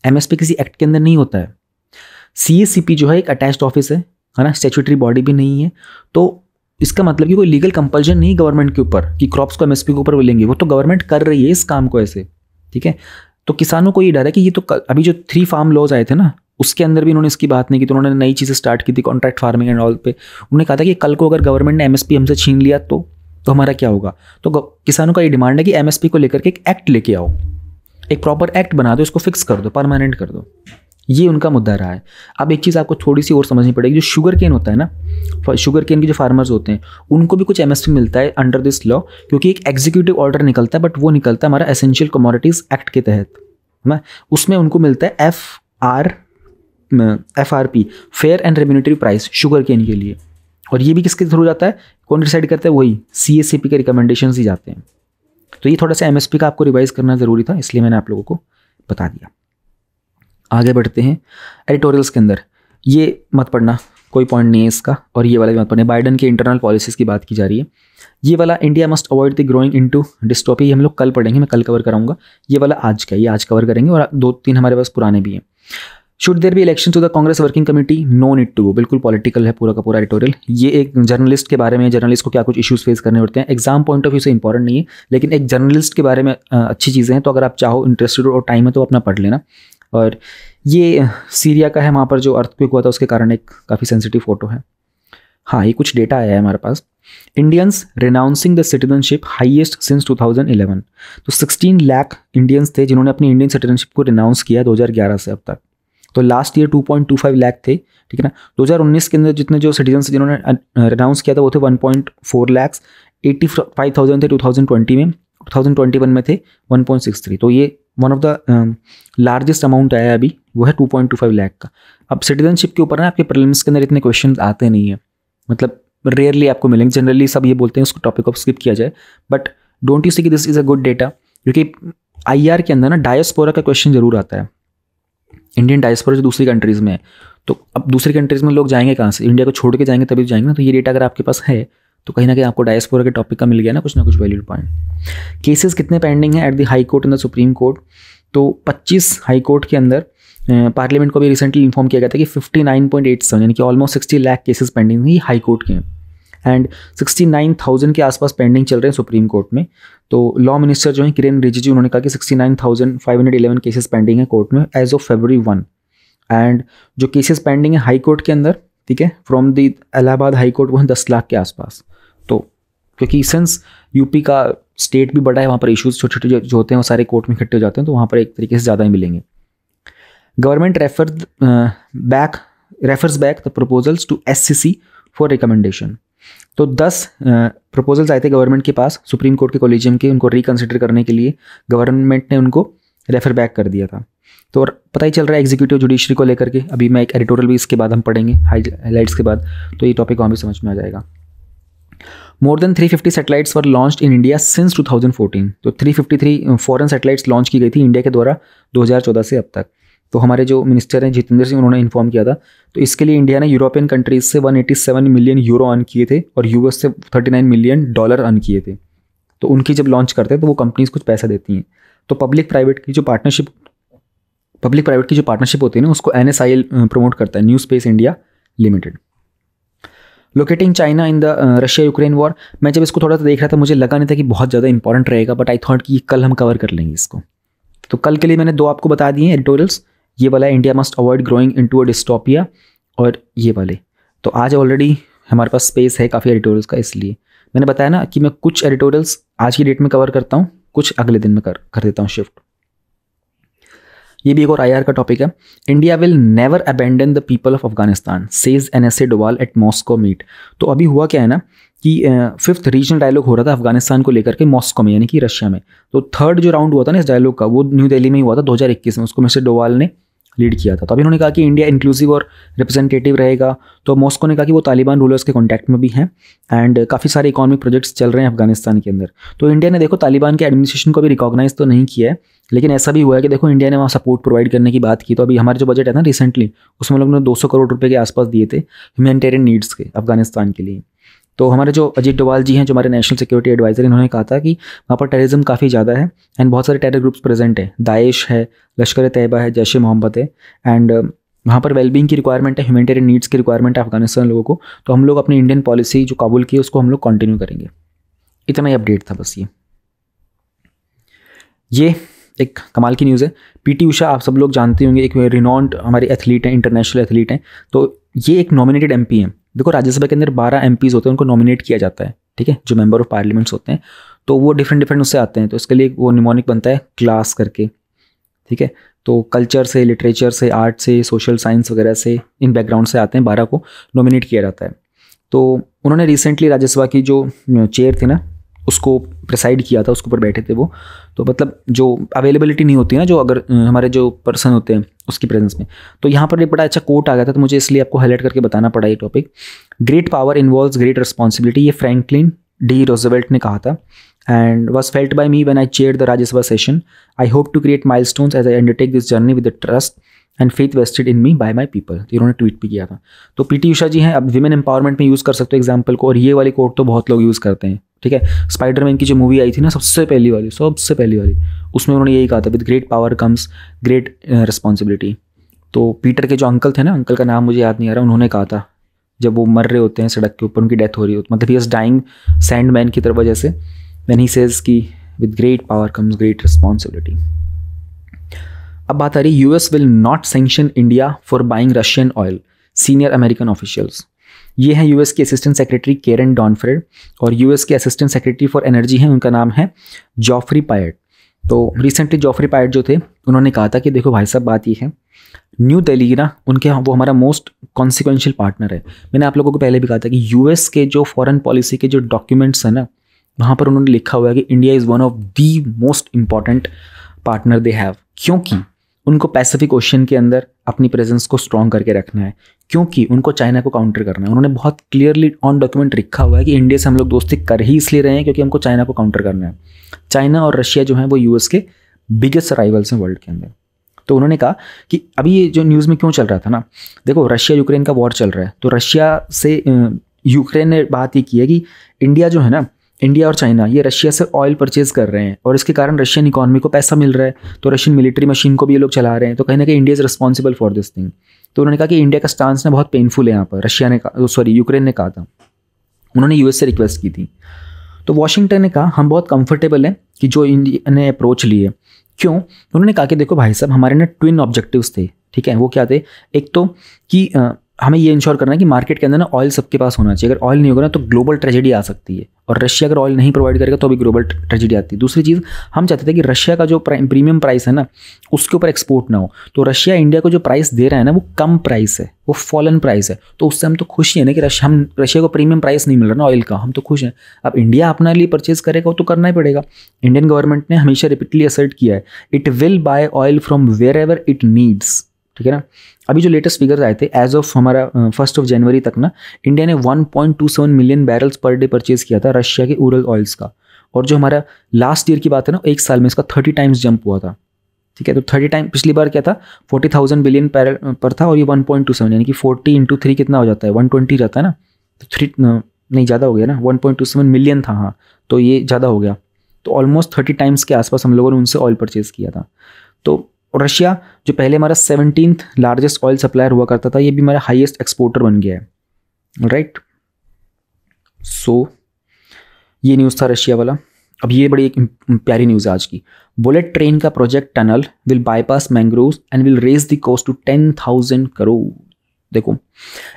एमएसपी किसी एक्ट के अंदर नहीं होता है। सीएसीपी जो है एक अटैच्ड ऑफिस है ना, स्टैट्यूटरी बॉडी भी नहीं है। तो इसका मतलब कि कोई लीगल कंपल्जन नहीं गवर्नमेंट के ऊपर कि क्रॉप्स को एमएसपी के ऊपर वो लेंगे, वो तो गवर्नमेंट कर रही है इस काम को ऐसे, ठीक है। तो किसानों को ये डर है कि ये तो अभी जो 3 फार्म लॉज आए थे ना, उसके अंदर भी इन्होंने इसकी बात नहीं की। तो उन्होंने नई चीज़ें स्टार्ट की थी, कॉन्ट्रैक्ट फार्मिंग एंड ऑल पे। उन्होंने कहा था कि कल को अगर गवर्नमेंट ने एमएसपी हमसे छीन लिया तो हमारा क्या होगा? तो किसानों का ये डिमांड है कि एमएसपी को लेकर के एक एक्ट लेके आओ, एक प्रॉपर एक्ट बना दो, इसको फिक्स कर दो, परमानेंट कर दो। ये उनका मुद्दा रहा है। अब एक चीज़ आपको थोड़ी सी और समझनी पड़ेगी, जो शुगर केन होता है ना, शुगर केन के जो फार्मर्स होते हैं उनको भी कुछ एमएसपी मिलता है अंडर दिस लॉ, क्योंकि एक एग्जीक्यूटिव ऑर्डर निकलता है, बट वो निकलता है हमारा एसेंशियल कमोडिटीज़ एक्ट के तहत, है ना। उसमें उनको मिलता है FRP, fair and remunerative price, sugar cane के लिए। और ये भी किसके थ्रू जाता है? कौन डिसाइड करता है? वही CACP के रिकमेंडेशंस ही जाते हैं। तो ये थोड़ा सा एमएसपी का आपको रिवाइज करना ज़रूरी था, इसलिए मैंने आप लोगों को बता दिया। आगे बढ़ते हैं एडिटोरियल्स के अंदर। ये मत पढ़ना, कोई पॉइंट नहीं है इसका, और ये वाला भी मत पढ़ना। बाइडन के इंटरनल पॉलिसीज़ की बात की जा रही है। ये वाला India must avoid the growing into dystopia, ये हम लोग कल पढ़ेंगे, मैं कल कवर कराऊंगा। ये वाला आज का, ये आज कवर करेंगे, और 2-3 हमारे पास पुराने भी हैं। Should there be election to the Congress working committee? No need to go. बिल्कुल पॉलिटिकल है पूरा का पूरा एडिटोरियल। ये एक जर्नलिस्ट के बारे में, जर्नलिस्ट को क्या कुछ इश्यूज फेस करने पड़ते हैं, एग्जाम पॉइंट ऑफ व्यू से इंपॉर्टेंट नहीं है, लेकिन एक जर्नलिस्ट के बारे में अच्छी चीज़ें हैं। तो अगर आप चाहो, इंटरेस्टेड और टाइम है तो अपना पढ़ लेना। और ये सीरिया का है, वहाँ पर जो अर्थक्वेक हुआ था उसके कारण एक काफ़ी सेंसिटिव फोटो है। हाँ, ये कुछ डेटा आया है हमारे पास। Indians renouncing the citizenship highest since 2011। तो 16 लाख इंडियंस थे जिन्होंने अपनी इंडियन सिटीजनशिप को रिनाउंस किया 2011 से अब तक। तो लास्ट ईयर 2.25 लाख थे, ठीक है ना। 2019 के अंदर जितने जो सिटीजन्स जिन्होंने रिनाउंस किया था वो थे 1.4 लाख। 85,000 थे 2020 में, 2021 में थे 1.63। तो ये one of the largest amount आया है अभी, वो है 2.25 लाख का। अब सिटीजनशिप के ऊपर ना आपके प्रीलिम्स के अंदर इतने क्वेश्चन आते नहीं है, मतलब रेयरली आपको मिलेंगे। जनरली सब ये बोलते हैं उसको टॉपिक ऑफ स्किप किया जाए, बट डोंट यू सी कि this is a good data, क्योंकि IR के अंदर ना डायस्पोरा का क्वेश्चन जरूर आता है। इंडियन डायस्पोरा जो दूसरी कंट्रीज़ में है, तो अब दूसरी कंट्रीज़ में लोग जाएंगे कहाँ से? इंडिया को छोड़ के जाएंगे तभी तो जाएंगे ना। तो ये डेटा अगर आपके पास है तो कहीं ना कहीं आपको डायस्पोरा के टॉपिक का मिल गया ना कुछ वैलिड पॉइंट। केसेस कितने पेंडिंग हैं at the high court and the supreme court? तो 25 हाई कोर्ट के अंदर पार्लियामेंट को भी रिसेंटली इन्फॉर्म किया गया था कि 59.87 यानी कि ऑलमोस्ट 60 लाख केसेस पेंडिंग ही हाई कोर्ट के हैं, एंड 69,000 के आसपास पेंडिंग चल रहे हैं सुप्रीम कोर्ट में। तो लॉ मिनिस्टर जो है किरेन रिजिजू, उन्होंने कहा कि 69,511 केसेस पेंडिंग है कोर्ट में एज ऑफ February 1। एंड जो केसेस पेंडिंग है हाई कोर्ट के अंदर, ठीक है, from the Allahabad high court, वो है 10 लाख के आसपास। तो क्योंकि सिंस यूपी का स्टेट भी बड़ा है, वहाँ पर इशूज़ छोटे छोटे जो होते हैं वो सारे कोर्ट में इकट्ठे हो जाते हैं, तो वहाँ पर एक तरीके से ज़्यादा ही मिलेंगे। Government refers back the proposals to SCC for recommendation. तो 10 प्रपोजल्स आए थे गवर्नमेंट के पास सुप्रीम कोर्ट के कॉलेजियम के, उनको रिकन्सिडर करने के लिए गवर्नमेंट ने उनको रेफर बैक कर दिया था। तो और पता ही चल रहा है एग्जीक्यूटिव जुडिशरी को लेकर के, अभी मैं एक एडिटोरियल भी इसके बाद हम पढ़ेंगे हाईलाइट्स के बाद, तो ये टॉपिक वहाँ भी समझ में आ जाएगा। More than 350 satellites were launched in India since 2014। तो 353 फॉरेन सैटेलाइट्स लॉन्च की गई थी इंडिया के द्वारा 2014 से अब तक। तो हमारे जो मिनिस्टर हैं जितेंद्र सिंह, उन्होंने इन्फॉर्म किया था। तो इसके लिए इंडिया ने यूरोपियन कंट्रीज से 187 मिलियन यूरो अर्न किए थे और US से $39 मिलियन अर्न किए थे। तो उनकी जब लॉन्च करते हैं तो वो कंपनीज कुछ पैसा देती हैं। तो पब्लिक प्राइवेट की जो पार्टनरशिप होती है ना, उसको NSIL प्रमोट करता है, new space India limited. Locating China in the Russia Ukraine war. मैं जब इसको थोड़ा सा देख रहा था मुझे लगा नहीं था कि बहुत ज़्यादा इंपॉर्टेंट रहेगा, बट आई थॉट कि कल हम कवर कर लेंगे इसको। तो कल के लिए मैंने 2 आपको बता दिए एडिटोरियल्स, ये वाला India must avoid growing into a dystopia, और ये वाले। तो आज ऑलरेडी हमारे पास स्पेस है काफ़ी एडिटोरियल्स का, इसलिए मैंने बताया ना कि मैं कुछ एडिटोरियल्स आज की डेट में कवर करता हूँ, कुछ अगले दिन में कर देता हूँ शिफ्ट। ये भी एक और IR का टॉपिक है। India will never abandon the people of Afghanistan says NSA Doval at Moscow meet. तो अभी हुआ क्या है ना कि 5th रीजनल डायलॉग हो रहा था अफगानिस्तान को लेकर के मॉस्को में, यानी कि रशिया में। तो 3rd जो राउंड हुआ था ना इस डायलॉग का, वो न्यू दिल्ली में ही हुआ था 2021 में, उसको मिस्टर डोवाल ने लीड किया था। तो अभी उन्होंने कहा कि इंडिया इंक्लूसिव और रिप्रेजेंटेटिव रहेगा। तो मॉस्को ने कहा कि वो तालिबान रूलर्स के कॉन्टैक्ट में भी हैं एंड काफ़ी सारे इकोनॉमिक प्रोजेक्ट्स चल रहे हैं अफगानिस्तान के अंदर। तो इंडिया ने देखो तालिबान के एडमिनिस्ट्रेशन को भी रिकॉग्नाइज तो नहीं किया है, लेकिन ऐसा भी हुआ है कि देखो इंडिया ने वहाँ सपोर्ट प्रोवाइड करने की बात की। तो अभी हमारे जो बजट है ना रिसेंटली, उसमें लोगों ने 200 करोड़ रुपए के आसपास दिए थे ह्यूमैनिटेरियन नीड्स के अफगानिस्तान के लिए। तो हमारे जो अजीत डोवाल जी हैं, जो हमारे नेशनल सिक्योरिटी एडवाइजर, इन्होंने कहा था कि वहाँ पर टेररिज्म काफ़ी ज़्यादा है एंड बहुत सारे टेरर ग्रुप्स प्रेजेंट हैं, दाइश है, लश्कर तैयबा है, जैश ए मोहम्मद है एंड वहाँ पर वेलबींग की रिक्वायरमेंट है, ह्यूमैनिटेरियन नीड्स की रिक्वायरमेंट है अफगानिस्तान लोगों को। तो हम लोग अपनी इंडियन पॉलिसी जो काबुल की है उसको हम लोग कंटिन्यू करेंगे। इतना ही अपडेट था बस। ये एक कमाल की न्यूज़ है। PT उषा आप सब लोग जानते होंगे, एक रिनॉन्ड हमारे एथलीट हैं, इंटरनेशनल एथलीट हैं। तो ये एक नॉमिनेटेड MP हैं। देखो राज्यसभा के अंदर 12 MPs होते हैं, उनको नॉमिनेट किया जाता है, ठीक है, जो मेंबर ऑफ पार्लियामेंट्स होते हैं। तो वो डिफरेंट उससे आते हैं, तो इसके लिए वो निमोनिक बनता है क्लास करके, ठीक है। तो कल्चर से, लिटरेचर से, आर्ट से, सोशल साइंस वगैरह से, इन बैकग्राउंड से आते हैं, 12 को नॉमिनेट किया जाता है। तो उन्होंने रिसेंटली राज्यसभा की जो चेयर थी ना उसको प्रिसाइड किया था, उसके ऊपर बैठे थे वो। तो मतलब जो अवेलेबिलिटी नहीं होती है ना, जो अगर हमारे जो पर्सन होते हैं उसकी प्रेजेंस में, तो यहाँ पर एक बड़ा अच्छा कोट आ गया था, तो मुझे इसलिए आपको हाईलाइट करके बताना पड़ा ये topic. Great power involves great responsibility, ये फ्रैंकलिन डी रोजवेल्ट ने कहा था and was felt by me when I chaired the Rajya Sabha session. I hope to create milestones as I undertake this journey with the trust and faith vested in me by my people. तो इन्होंने ट्वीट भी किया था। तो PT उषा जी हैं, अब विमेन एम्पावरमेंट में यूज़ कर सकते हो एग्जाम्पल को, और ये वाली कोट तो बहुत लोग यूज़ करते हैं, ठीक है। स्पाइडरमैन की जो मूवी आई थी ना सबसे पहली वाली, उसमें उन्होंने यही कहा था, with great power comes great responsibility. तो पीटर के जो अंकल थे ना, अंकल का नाम मुझे याद नहीं आ रहा, उन्होंने कहा था जब वो मर रहे होते हैं सड़क के ऊपर, उनकी डेथ हो रही होती, मतलब ही इज डाइंग सैंडमैन की तरह वजह से, व्हेन ही सेज कि with great power comes great responsibility. अब बात आ रही US will not sanction India for buying Russian oil, senior American officials. ये हैं US के असिस्टेंट सेक्रेटरी केरन डॉनफ्रेड, और US के असिस्टेंट सेक्रेटरी फॉर एनर्जी हैं, उनका नाम है जॉफरी पायट। तो रिसेंटली जॉफरी पायट जो थे उन्होंने कहा था कि देखो भाई साहब बात ये है, न्यू दिल्ली ना उनके वो हमारा मोस्ट कॉन्सिक्वेंशियल पार्टनर है। मैंने आप लोगों को पहले भी कहा था कि US के जो फॉरेन पॉलिसी के जो डॉक्यूमेंट्स हैं ना, वहाँ पर उन्होंने लिखा हुआ है कि India is one of the most important partner they have, क्योंकि उनको पैसिफिक ओशन के अंदर अपनी प्रेजेंस को स्ट्रॉन्ग करके रखना है, क्योंकि उनको चाइना को काउंटर करना है। उन्होंने बहुत क्लियरली ऑन डॉक्यूमेंट लिखा हुआ है कि इंडिया से हम लोग दोस्ती कर ही इसलिए रहे हैं क्योंकि हमको चाइना को काउंटर करना है। चाइना और रशिया जो है वो US के बिगेस्ट राइवल्स हैं वर्ल्ड के अंदर। तो उन्होंने कहा कि अभी ये जो न्यूज़ में क्यों चल रहा था ना, देखो रशिया यूक्रेन का वॉर चल रहा है, तो रशिया से यूक्रेन ने बात ये की है कि इंडिया जो है ना, इंडिया और चाइना ये रशिया से ऑयल परचेज कर रहे हैं और इसके कारण रशियन इकॉनमी को पैसा मिल रहा है, तो रशियन मिलिट्री मशीन को भी ये लोग चला रहे हैं, तो कहीं ना कहीं India is responsible for this thing. तो उन्होंने कहा कि इंडिया का स्टांस ना बहुत पेनफुल है यहाँ पर, यूक्रेन ने कहा था, उन्होंने US से रिक्वेस्ट की थी। तो वॉशिंगटन ने कहा हम बहुत कंफर्टेबल हैं कि जो इंडिया ने अप्रोच ली है। क्यों? उन्होंने कहा कि देखो भाई साहब हमारे ना ट्विन ऑब्जेक्टिव्स थे, ठीक है। वो क्या थे? एक तो कि हमें ये इंश्योर करना है कि मार्केट के अंदर ना ऑयल सबके पास होना चाहिए। अगर ऑयल नहीं होगा ना तो ग्लोबल ट्रेजेडी आ सकती है, और रशिया अगर ऑयल नहीं प्रोवाइड करेगा तो भी ग्लोबल ट्रेजेडी आती है। दूसरी चीज़, हम चाहते थे कि रशिया का जो प्रीमियम प्राइस है ना उसके ऊपर एक्सपोर्ट ना हो। तो रशिया इंडिया को जो प्राइस दे रहा है ना वो कम प्राइस है, वो फॉलन प्राइस है, तो उससे हम तो खुश ही है ना कि रशिया को प्रीमियम प्राइस नहीं मिल रहा ना ऑयल का, हम तो खुश हैं। अब इंडिया अपने लिए परचेज करेगा वो तो करना ही पड़ेगा। इंडियन गवर्नमेंट ने हमेशा रिपीटली असर्ट किया है it will buy oil from wherever it needs, ठीक है ना। अभी जो लेटेस्ट फिगर्स आए थे एज ऑफ हमारा 1 जनवरी तक ना, इंडिया ने 1.27 million barrels per day purchase किया था रशिया के उरल ऑयल्स का। और जो हमारा लास्ट ईयर की बात है ना, एक साल में इसका 30 टाइम्स जंप हुआ था, ठीक है। तो 30 टाइम, पिछली बार क्या था 40,000 बिलियन पर था, और ये 1.27 यानी कि 40 × 3 कितना हो जाता है 120 जाता है ना, तो 3 नहीं ज़्यादा हो गया ना, 1.27 मिलियन था, हाँ तो ये ज़्यादा हो गया। तो ऑलमोस्ट 30 टाइम्स के आसपास हम लोगों ने उनसे ऑयल परचेज किया था। तो रशिया जो पहले हमारा 17th लार्जेस्ट ऑयल सप्लायर हुआ करता था, ये भी हमारा हाईएस्ट एक्सपोर्टर बन गया है, राइट। सो ये न्यूज़ था रशिया वाला। अब ये बड़ी एक प्यारी न्यूज़ है आज की। बुलेट ट्रेन का project tunnel will bypass mangroves and will raise the cost to 10,000 crore. देखो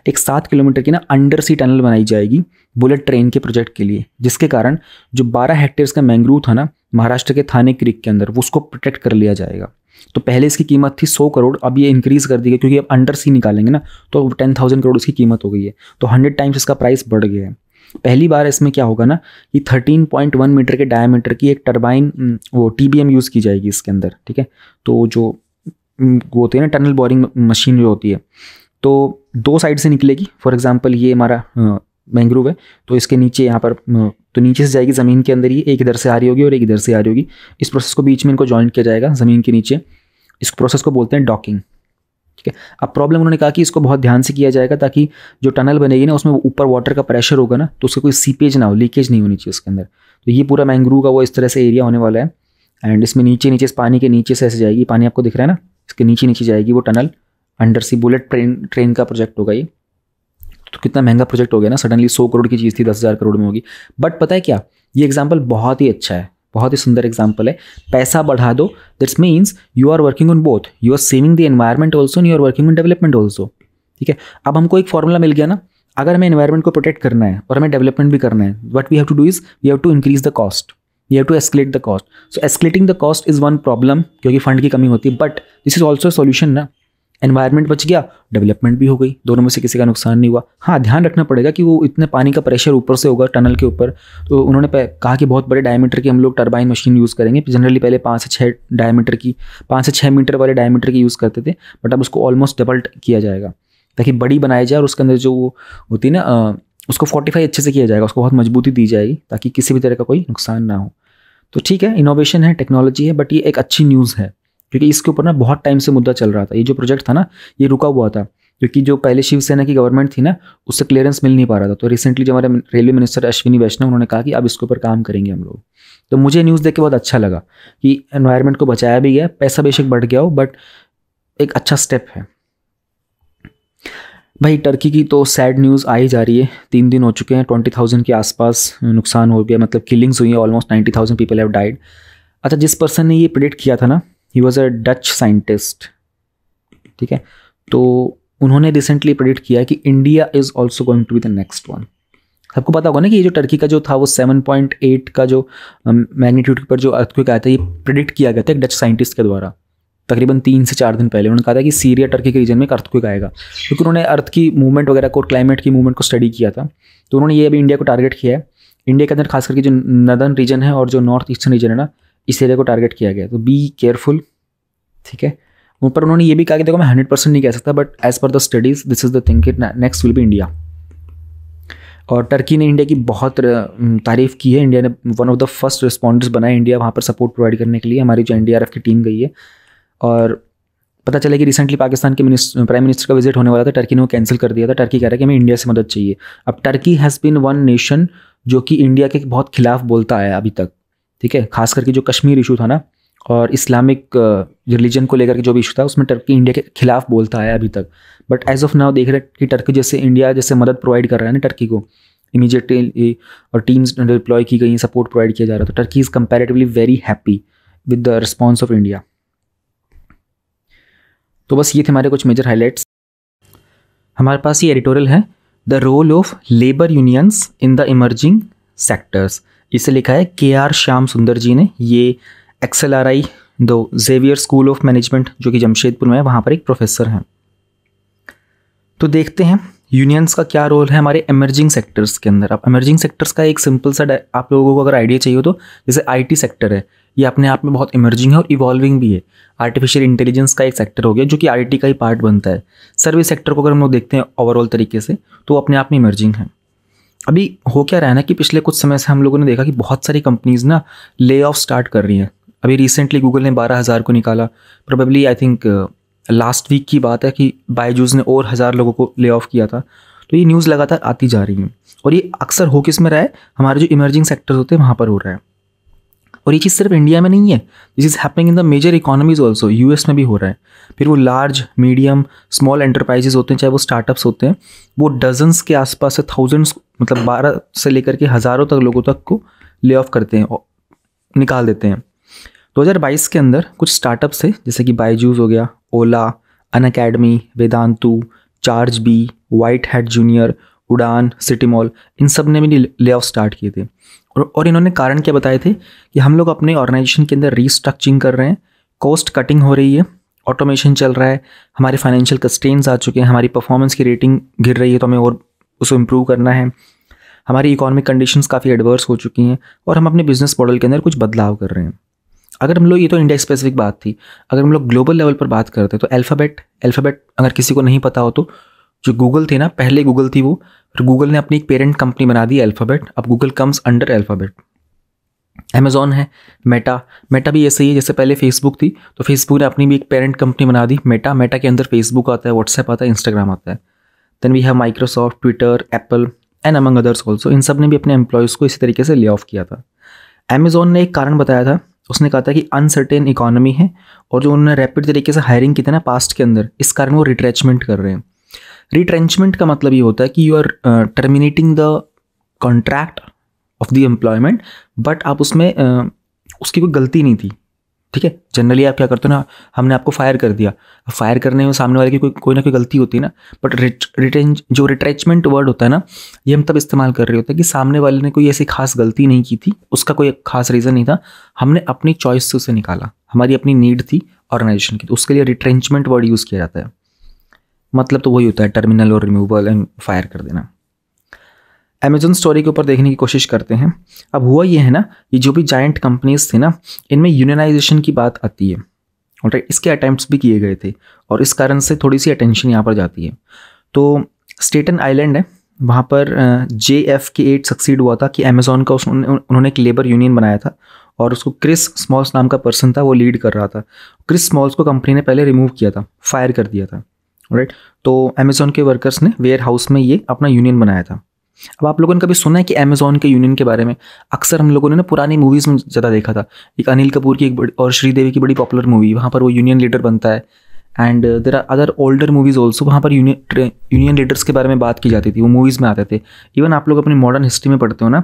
एक 7 किलोमीटर की ना अंडर सी टनल बनाई जाएगी बुलेट ट्रेन के प्रोजेक्ट के लिए, जिसके कारण जो 12 हेक्टेयर्स का मैंग्रोव था ना महाराष्ट्र के थाने क्रीक के अंदर, वो उसको प्रोटेक्ट कर लिया जाएगा। तो पहले इसकी कीमत थी 100 करोड़, अब ये इंक्रीज़ कर दी गई क्योंकि अब अंडर सी निकालेंगे ना, तो 10,000 करोड़ इसकी कीमत हो गई है, तो 100 टाइम्स इसका प्राइस बढ़ गया है। पहली बार इसमें क्या होगा ना कि 13.1 मीटर के डायमीटर की एक टरबाइन वो TBM यूज़ की जाएगी इसके अंदर, ठीक है। तो जो वो होती है ना टनल बोरिंग मशीन जो होती है, तो 2 साइड से निकलेगी। फॉर एग्जांपल ये हमारा मैंग्रोव है, तो इसके नीचे यहाँ पर तो नीचे से जाएगी ज़मीन के अंदर, ये एक इधर से आ रही होगी और एक इधर से आ रही होगी। इस प्रोसेस को बीच में इनको जॉइंट किया जाएगा ज़मीन के नीचे, इस प्रोसेस को बोलते हैं डॉकिंग, ठीक है। अब प्रॉब्लम उन्होंने कहा कि इसको बहुत ध्यान से किया जाएगा ताकि जो टनल बनेगी ना उसमें ऊपर वाटर का प्रेशर होगा ना, तो उसका कोई सीपेज ना हो, लीकेज नहीं होनी चाहिए उसके अंदर। तो ये पूरा मैंग्रोव का वो इस तरह से एरिया होने वाला है। एंड इसमें नीचे नीचे इस पानी के नीचे से ऐसे जाएगी, पानी आपको दिख रहा है ना, इसके नीचे नीचे जाएगी वो टनल, अंडर सी बुलेट ट्रेन का प्रोजेक्ट होगा ये। तो कितना महंगा प्रोजेक्ट हो गया ना, सडनली 100 करोड़ की चीज़ थी 10,000 करोड़ में होगी। बट पता है क्या, ये एग्जाम्पल बहुत ही अच्छा है, बहुत ही सुंदर एग्जाम्पल है। पैसा बढ़ा दो, that's means you are working on both, you are saving the environment also and you are working on development also, ठीक है। अब हमको एक फॉर्मूला मिल गया ना, अगर हमें एनवायरमेंट को प्रोटेक्ट करना है और हमें डेवलपमेंट भी करना है, what we have to do is we have to increase the cost, we have to escalate the cost. So escalating the cost is one problem क्योंकि फंड की कमी होती है, but this is also solution ना। एनवायरमेंट बच गया, डेवलपमेंट भी हो गई, दोनों में से किसी का नुकसान नहीं हुआ। हाँ, ध्यान रखना पड़ेगा कि वो इतने पानी का प्रेशर ऊपर से होगा टनल के ऊपर, तो उन्होंने कहा कि बहुत बड़े डायमीटर की हम लोग टरबाइन मशीन यूज़ करेंगे। जनरली पहले 5 से 6 डायमीटर की, 5 से 6 मीटर वाले डायमीटर की यूज़ करते थे, बट अब उसको ऑलमोस्ट डबल किया जाएगा ताकि बड़ी बनाई जाए और उसके अंदर जो वो होती है ना उसको फोर्टिफाई अच्छे से किया जाएगा, उसको बहुत मजबूती दी जाएगी ताकि किसी भी तरह का कोई नुकसान ना हो। तो ठीक है, इनोवेशन है, टेक्नोलॉजी है, बट ये एक अच्छी न्यूज़ है क्योंकि इसके ऊपर ना बहुत टाइम से मुद्दा चल रहा था। ये जो प्रोजेक्ट था ना ये रुका हुआ था क्योंकि जो पहले शिवसेना की गवर्नमेंट थी ना उससे क्लियरेंस मिल नहीं पा रहा था। तो रिसेंटली जो हमारे रेलवे मिनिस्टर अश्विनी वैष्णव, उन्होंने कहा कि अब इसके ऊपर काम करेंगे हम लोग। तो मुझे न्यूज़ देख के बहुत अच्छा लगा कि एनवायरनमेंट को बचाया भी गया, पैसा बेशक बढ़ गया हो बट एक अच्छा स्टेप है। भाई टर्की की तो सैड न्यूज़ आ ही जा रही है, 3 दिन हो चुके हैं, 20,000 के आसपास नुकसान हो गया, मतलब किलिंग्स हुई है, ऑलमोस्ट 90,000 पीपल हैव डाइड। अच्छा, जिस पर्सन ने ये प्रेडिक्ट किया था ना, he was a Dutch scientist, ठीक है। तो उन्होंने रिसेंटली प्रेडिक्ट किया कि India is also going to be the next one. सबको पता होगा ना कि ये जो टर्की का जो था वो 7.8 का जो मैग्नीट्यूड पर जो अर्थक्वेक आया था, ये प्रेडिक्ट किया गया था एक डच साइंटिस्ट के द्वारा तकरीबन 3 से 4 दिन पहले। उन्होंने कहा था कि सीरिया टर्की के रीजन में एक अर्थक्वेक आएगा, क्योंकि उन्होंने अर्थ की मूवमेंट वगैरह को, क्लाइमेट की मूवमेंट को स्टडी किया था। तो उन्होंने ये अभी इंडिया को टारगेट किया है। इंडिया के अंदर खास करके जो नदर्न रीजन है और जो नॉर्थ ईस्टर्न रीजन है ना, इस एरिया को टारगेट किया गया। तो बी केयरफुल, ठीक है। ऊपर उन्होंने ये भी कहा कि देखो मैं 100% नहीं कह सकता, but as per the studies this is the thing कि नेक्स्ट विल बी इंडिया। और टर्की ने इंडिया की बहुत तारीफ की है। इंडिया ने one of the first responders बनाए इंडिया वहाँ पर सपोर्ट प्रोवाइड करने के लिए। हमारी जो NDRF की टीम गई है और पता चला कि रिसेंटली पाकिस्तान के प्राइम मिनिस्टर का विजिट होने वाला था, टर्की ने वो कैंसिल कर दिया था। टर्की कह रहा है कि हमें इंडिया से मदद चाहिए। अब Turkey has been one nation जो कि इंडिया के बहुत खिलाफ बोलता आया अभी तक, ठीक है। खास करके जो कश्मीर इशू था ना और इस्लामिक रिलीजन को लेकर के जो भी इशू था, उसमें टर्की इंडिया के खिलाफ बोलता आया अभी तक। बट एज ऑफ नाउ देख रहे हैं कि टर्की जैसे इंडिया जैसे मदद प्रोवाइड कर रहा है ना टर्की को इमीडिएटली, और टीम्स डिप्लॉय की गई, सपोर्ट प्रोवाइड किया जा रहा था। तो Turkey is comparatively very happy with the response of India. तो बस ये थे हमारे कुछ मेजर हाइलाइट्स। हमारे पास ये एडिटोरियल है, the role of labour unions in the emerging sectors. इसे लिखा है KR श्याम सुंदर जी ने। ये XLRI दो जेवियर स्कूल ऑफ मैनेजमेंट जो कि जमशेदपुर में है, वहाँ पर एक प्रोफेसर हैं। तो देखते हैं यूनियंस का क्या रोल है हमारे इमर्जिंग सेक्टर्स के अंदर। अब इमर्जिंग सेक्टर्स का एक सिंपल सा आप लोगों को अगर आइडिया चाहिए हो तो जैसे IT सेक्टर है, ये अपने आप में बहुत इमर्जिंग है और इवॉल्विंग भी है। आर्टिफिशियल इंटेलिजेंस का एक सेक्टर हो गया जो कि IT का ही पार्ट बनता है। सर्विस सेक्टर को अगर हम लोग देखते हैं ओवरऑल तरीके से तो अपने आप में इमर्जिंग है। अभी हो क्या रहा है ना कि पिछले कुछ समय से हम लोगों ने देखा कि बहुत सारी कंपनीज ना ले ऑफ स्टार्ट कर रही हैं। अभी रिसेंटली गूगल ने 12,000 को निकाला, probably I think last week की बात है कि बायजूस ने और 1,000 लोगों को ले ऑफ किया था। तो ये न्यूज़ लगातार आती जा रही है और ये अक्सर हो किस में रहा है, हमारे जो इमर्जिंग सेक्टर्स होते हैं वहाँ पर हो रहा है। और ये चीज़ सिर्फ इंडिया में नहीं है, this is happening in the major economies also. US में भी हो रहा है। फिर वो लार्ज, मीडियम, स्मॉल एंटरप्राइजेस होते हैं, चाहे वो स्टार्टअप्स होते हैं, वो डजन्स के आसपास से थाउजेंड्स, मतलब 12 से लेकर के हज़ारों तक लोगों तक को ले ऑफ करते हैं और निकाल देते हैं। 2022 के अंदर कुछ स्टार्टअप्स थे जैसे कि बायजूस हो गया, Ola, Unacademy, Vedantu, Chargebee, White Hat Junior, Udaan, City Mall, इन सब ने भी ले ऑफ स्टार्ट किए थे। और इन्होंने कारण क्या बताए थे कि हम लोग अपने ऑर्गेनाइजेशन के अंदर रीस्ट्रक्चरिंग कर रहे हैं कॉस्ट कटिंग हो रही है, ऑटोमेशन चल रहा है, हमारे फाइनेंशियल कंस्ट्रेंट्स आ चुके हैं, हमारी परफॉर्मेंस की रेटिंग गिर रही है तो हमें और उसको इम्प्रूव करना है, हमारी इकोनॉमिक कंडीशंस काफ़ी एडवर्स हो चुकी हैं और हम अपने बिजनेस मॉडल के अंदर कुछ बदलाव कर रहे हैं। अगर हम लोग, ये तो इंडिया स्पेसिफिक बात थी, अगर हम लोग ग्लोबल लेवल पर बात करते हैं तो अल्फ़ाबेट अगर किसी को नहीं पता हो तो जो गूगल थी ना, पहले गूगल थी वो, फिर गूगल ने अपनी एक पेरेंट कंपनी बना दी अल्फ़ाबेट, अब Google comes under alphabet. Amazon है, मेटा भी ऐसे ही है, जैसे पहले फेसबुक थी तो फेसबुक ने अपनी भी एक पेरेंट कंपनी बना दी मेटा के अंदर फेसबुक आता है, व्हाट्सएप आता है, इंस्टाग्राम आता है। Then we have Microsoft, Twitter, Apple and among others also. इन सब ने भी अपने एम्प्लॉयज़ को इसी तरीके से ले ऑफ किया था। अमेज़ॉन ने एक कारण बताया था, उसने कहा था कि अनसर्टेन इकोनॉमी है और जो उन्होंने रैपिड तरीके से हायरिंग की थी ना पास्ट के अंदर, इस कारण वो रिट्रेंचमेंट कर रहे हैं। रिट्रेंचमेंट का मतलब ये होता है कि you are terminating the contract of the employment, but आप उसमें उसकी कोई गलती नहीं थी, ठीक है। जनरली आप क्या करते हो ना, हमने आपको फायर कर दिया, फायर करने में सामने वाले की कोई ना कोई गलती होती है ना, बट जो रिट्रेंचमेंट वर्ड होता है ना, ये हम तब इस्तेमाल कर रहे होते हैं कि सामने वाले ने कोई ऐसी खास गलती नहीं की थी, उसका कोई खास रीज़न नहीं था, हमने अपनी चॉइस से उसे निकाला, हमारी अपनी नीड थी ऑर्गेनाइजेशन की, तो उसके लिए रिट्रेंचमेंट वर्ड यूज़ किया जाता है। मतलब तो वही होता है, टर्मिनल और रिमूवल एंड फायर कर देना। अमेज़न स्टोरी के ऊपर देखने की कोशिश करते हैं। अब हुआ ये है ना, ये जो भी जायंट कंपनीज थी ना, इनमें यूनियनाइजेशन की बात आती है, ऑलराइट। इसके अटेम्प्ट्स भी किए गए थे और इस कारण से थोड़ी सी अटेंशन यहाँ पर जाती है। तो स्टेटन आइलैंड है, वहाँ पर JFK8 सक्सीड हुआ था कि अमेज़ॉन का उन्होंने एक लेबर यूनियन बनाया था और उसको क्रिस स्मॉल्स नाम का पर्सन था, वो लीड कर रहा था। क्रिस स्मॉल्स को कंपनी ने पहले रिमूव किया था, फायर कर दिया था, राइट। तो अमेज़ॉन के वर्कर्स ने वेयर हाउस में ये अपना यूनियन बनाया था। अब आप लोगों ने कभी सुना है कि अमेज़ॉन के यूनियन के बारे में? अक्सर हम लोगों ने ना पुरानी मूवीज़ में ज़्यादा देखा था। एक अनिल कपूर की एक बड़ी और श्रीदेवी की बड़ी पॉपुलर मूवी, वहाँ पर वो यूनियन लीडर बनता है। And there are other older movies also, वहाँ पर यूनियन लीडर्स के बारे में बात की जाती थी, वो मूवीज़ में आते थे। इवन आप लोग अपनी मॉडर्न हिस्ट्री में पढ़ते हो ना,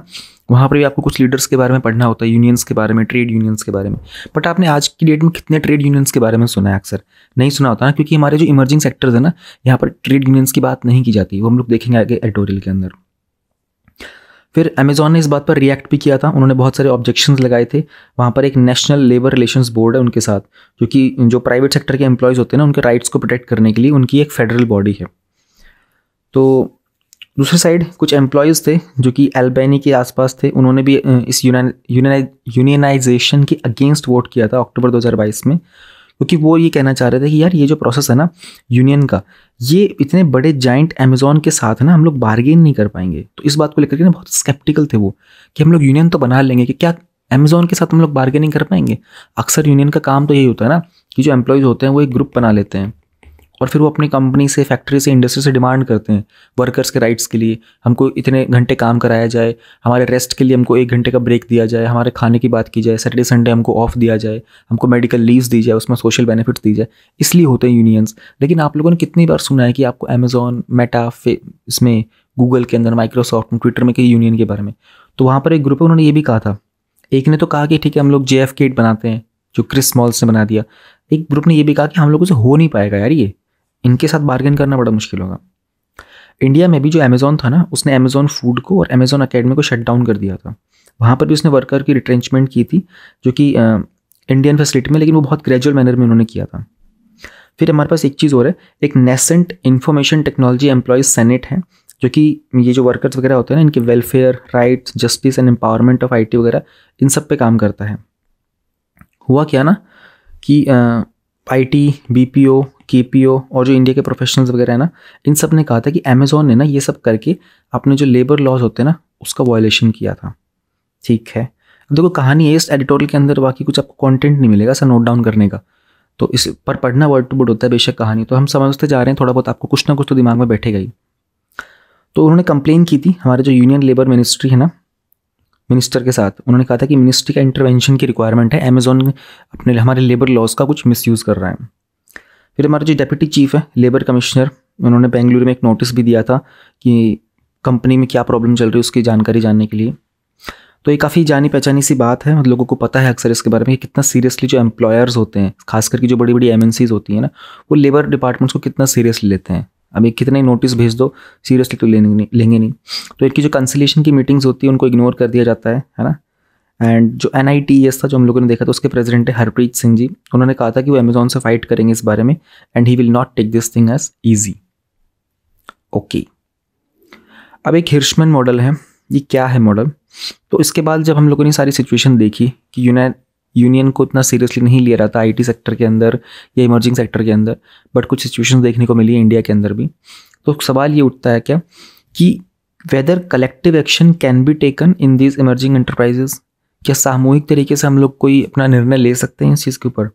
वहाँ पर भी आपको कुछ लीडर्स के बारे में पढ़ना होता है, यूनियंस के बारे में, ट्रेड यूनियंस के बारे में। बट आपने आज की डेट में कितने ट्रेड यूनियंस के बारे में सुना है? अक्सर नहीं सुना होता ना, क्योंकि हमारे जो इमर्जिंग सेक्टर्स है ना, यहाँ पर ट्रेड यूनियंस की बात नहीं की जाती, वो हम लोग देखेंगे आगे एडिटोरियल के अंदर। फिर अमेज़ॉन ने इस बात पर रिएक्ट भी किया था, उन्होंने बहुत सारे ऑब्जेक्शंस लगाए थे। वहाँ पर एक नेशनल लेबर रिलेशंस बोर्ड है उनके साथ, क्योंकि जो प्राइवेट सेक्टर के एम्प्लॉयज़ होते हैं ना, उनके राइट्स को प्रोटेक्ट करने के लिए उनकी एक फेडरल बॉडी है। तो दूसरी साइड कुछ एम्प्लॉयज़ थे जो कि अल्बानी के आसपास थे, उन्होंने भी इस यूनियनाइजेशन के अगेंस्ट वोट किया था अक्टूबर 2022 में, क्योंकि वो ये कहना चाह रहे थे कि यार ये जो प्रोसेस है ना यूनियन का, ये इतने बड़े जाइंट अमेज़ॉन के साथ है ना, हम लोग बार्गेन नहीं कर पाएंगे। तो इस बात को लेकर के ना बहुत स्केप्टिकल थे वो, कि हम लोग यूनियन तो बना लेंगे कि क्या अमेज़ॉन के साथ हम लोग बार्गेनिंग कर पाएंगे। अक्सर यूनियन का काम तो यही होता है ना, कि जो एम्प्लॉयज़ होते हैं वो एक ग्रुप बना लेते हैं और फिर वो अपनी कंपनी से, फैक्ट्री से, इंडस्ट्री से डिमांड करते हैं वर्कर्स के राइट्स के लिए, हमको इतने घंटे काम कराया जाए, हमारे रेस्ट के लिए हमको 1 घंटे का ब्रेक दिया जाए, हमारे खाने की बात की जाए, सैटरडे संडे हमको ऑफ दिया जाए, हमको मेडिकल लीव्स दी जाए, उसमें सोशल बेनिफिट्स दी जाए, इसलिए होते हैं यूनियंस। लेकिन आप लोगों ने कितनी बार सुना है कि आपको अमेज़ॉन, मेटा, इसमें गूगल के अंदर, माइक्रोसॉफ्ट, ट्विटर में कि यूनियन के बारे में? तो वहाँ पर एक ग्रुप है, उन्होंने ये भी कहा था, एक ने तो कहा कि ठीक है हम लोग JFK8 बनाते हैं, जो क्रिस स्मॉल्स ने बना दिया। एक ग्रुप ने ये भी कहा कि हम लोगों से हो नहीं पाएगा यार, ये इनके साथ बार्गेन करना बड़ा मुश्किल होगा। इंडिया में भी जो अमेज़ॉन था ना, उसने अमेज़ॉन फूड को और अमेज़ॉन अकेडमी को शट डाउन कर दिया था। वहाँ पर भी उसने वर्कर की रिट्रेंचमेंट की थी, जो कि इंडियन फैसिलिटी में, लेकिन वो बहुत ग्रेजुअल मैनर में उन्होंने किया था। फिर हमारे पास एक चीज़ और है, एक nascent information technology employees senate है, जो कि ये जो वर्कर्स वगैरह होते हैं ना, इनके welfare, rights, justice and empowerment of IT वगैरह, इन सब पे काम करता है। हुआ क्या ना कि IT, BPO, KPO और जो इंडिया के प्रोफेशनल्स वगैरह है ना, इन सब ने कहा था कि अमेज़ॉन ने ना ये सब करके अपने जो लेबर लॉज होते हैं ना, उसका वायलेशन किया था। ठीक है, अब देखो कहानी है इस एडिटोरियल के अंदर, बाकी कुछ आपको कंटेंट नहीं मिलेगा ऐसा नोट डाउन करने का, तो इस पर पढ़ना वर्ड टू वर्ड होता है बेशक कहानी, तो हम समझते जा रहे हैं थोड़ा बहुत, आपको कुछ ना कुछ तो दिमाग में बैठेगा ही। तो उन्होंने कंप्लेन की थी हमारे जो यूनियन लेबर मिनिस्ट्री है ना, मिनिस्टर के साथ, उन्होंने कहा था कि मिनिस्ट्री का इंटरवेंशन की रिक्वायरमेंट है, अमेज़ॉन अपने हमारे लेबर लॉज का कुछ मिसयूज़ कर रहा है। फिर हमारा जो डेप्यूटी चीफ है, लेबर कमिश्नर, उन्होंने बेंगलुरु में एक नोटिस भी दिया था कि कंपनी में क्या प्रॉब्लम चल रही है उसकी जानकारी जानने के लिए। तो ये काफ़ी जानी पहचानी सी बात है, लोगों को पता है अक्सर इसके बारे में कि कितना सीरियसली जो एम्प्लॉयर्स होते हैं, खास करके जो बड़ी बड़ी MNCs होती हैं ना, वो लेबर डिपार्टमेंट्स को कितना सीरियसली लेते हैं। अभी कितने नोटिस भेज दो, सीरियसली तो लेंगे नहीं। तो इनकी जो कंसिलिएशन की मीटिंग्स होती है उनको इग्नोर कर दिया जाता है ना। एंड जो NITES था जो हम लोगों ने देखा था, उसके प्रेसिडेंट है हरप्रीत सिंह जी। उन्होंने कहा था कि वो अमेजोन से फाइट करेंगे इस बारे में, and he will not take this thing as easy. Okay, अब एक हिर्शमैन मॉडल है। ये क्या है मॉडल? तो इसके बाद जब हम लोगों ने सारी सिचुएशन देखी कि यूनियन को इतना सीरियसली नहीं लिया रहा था IT सेक्टर के अंदर या इमर्जिंग सेक्टर के अंदर, बट कुछ सिचुएशंस देखने को मिली है इंडिया के अंदर भी, तो सवाल ये उठता है क्या कि whether collective action can be taken in these emerging enterprises. क्या सामूहिक तरीके से हम लोग कोई अपना निर्णय ले सकते हैं इस चीज़ के ऊपर?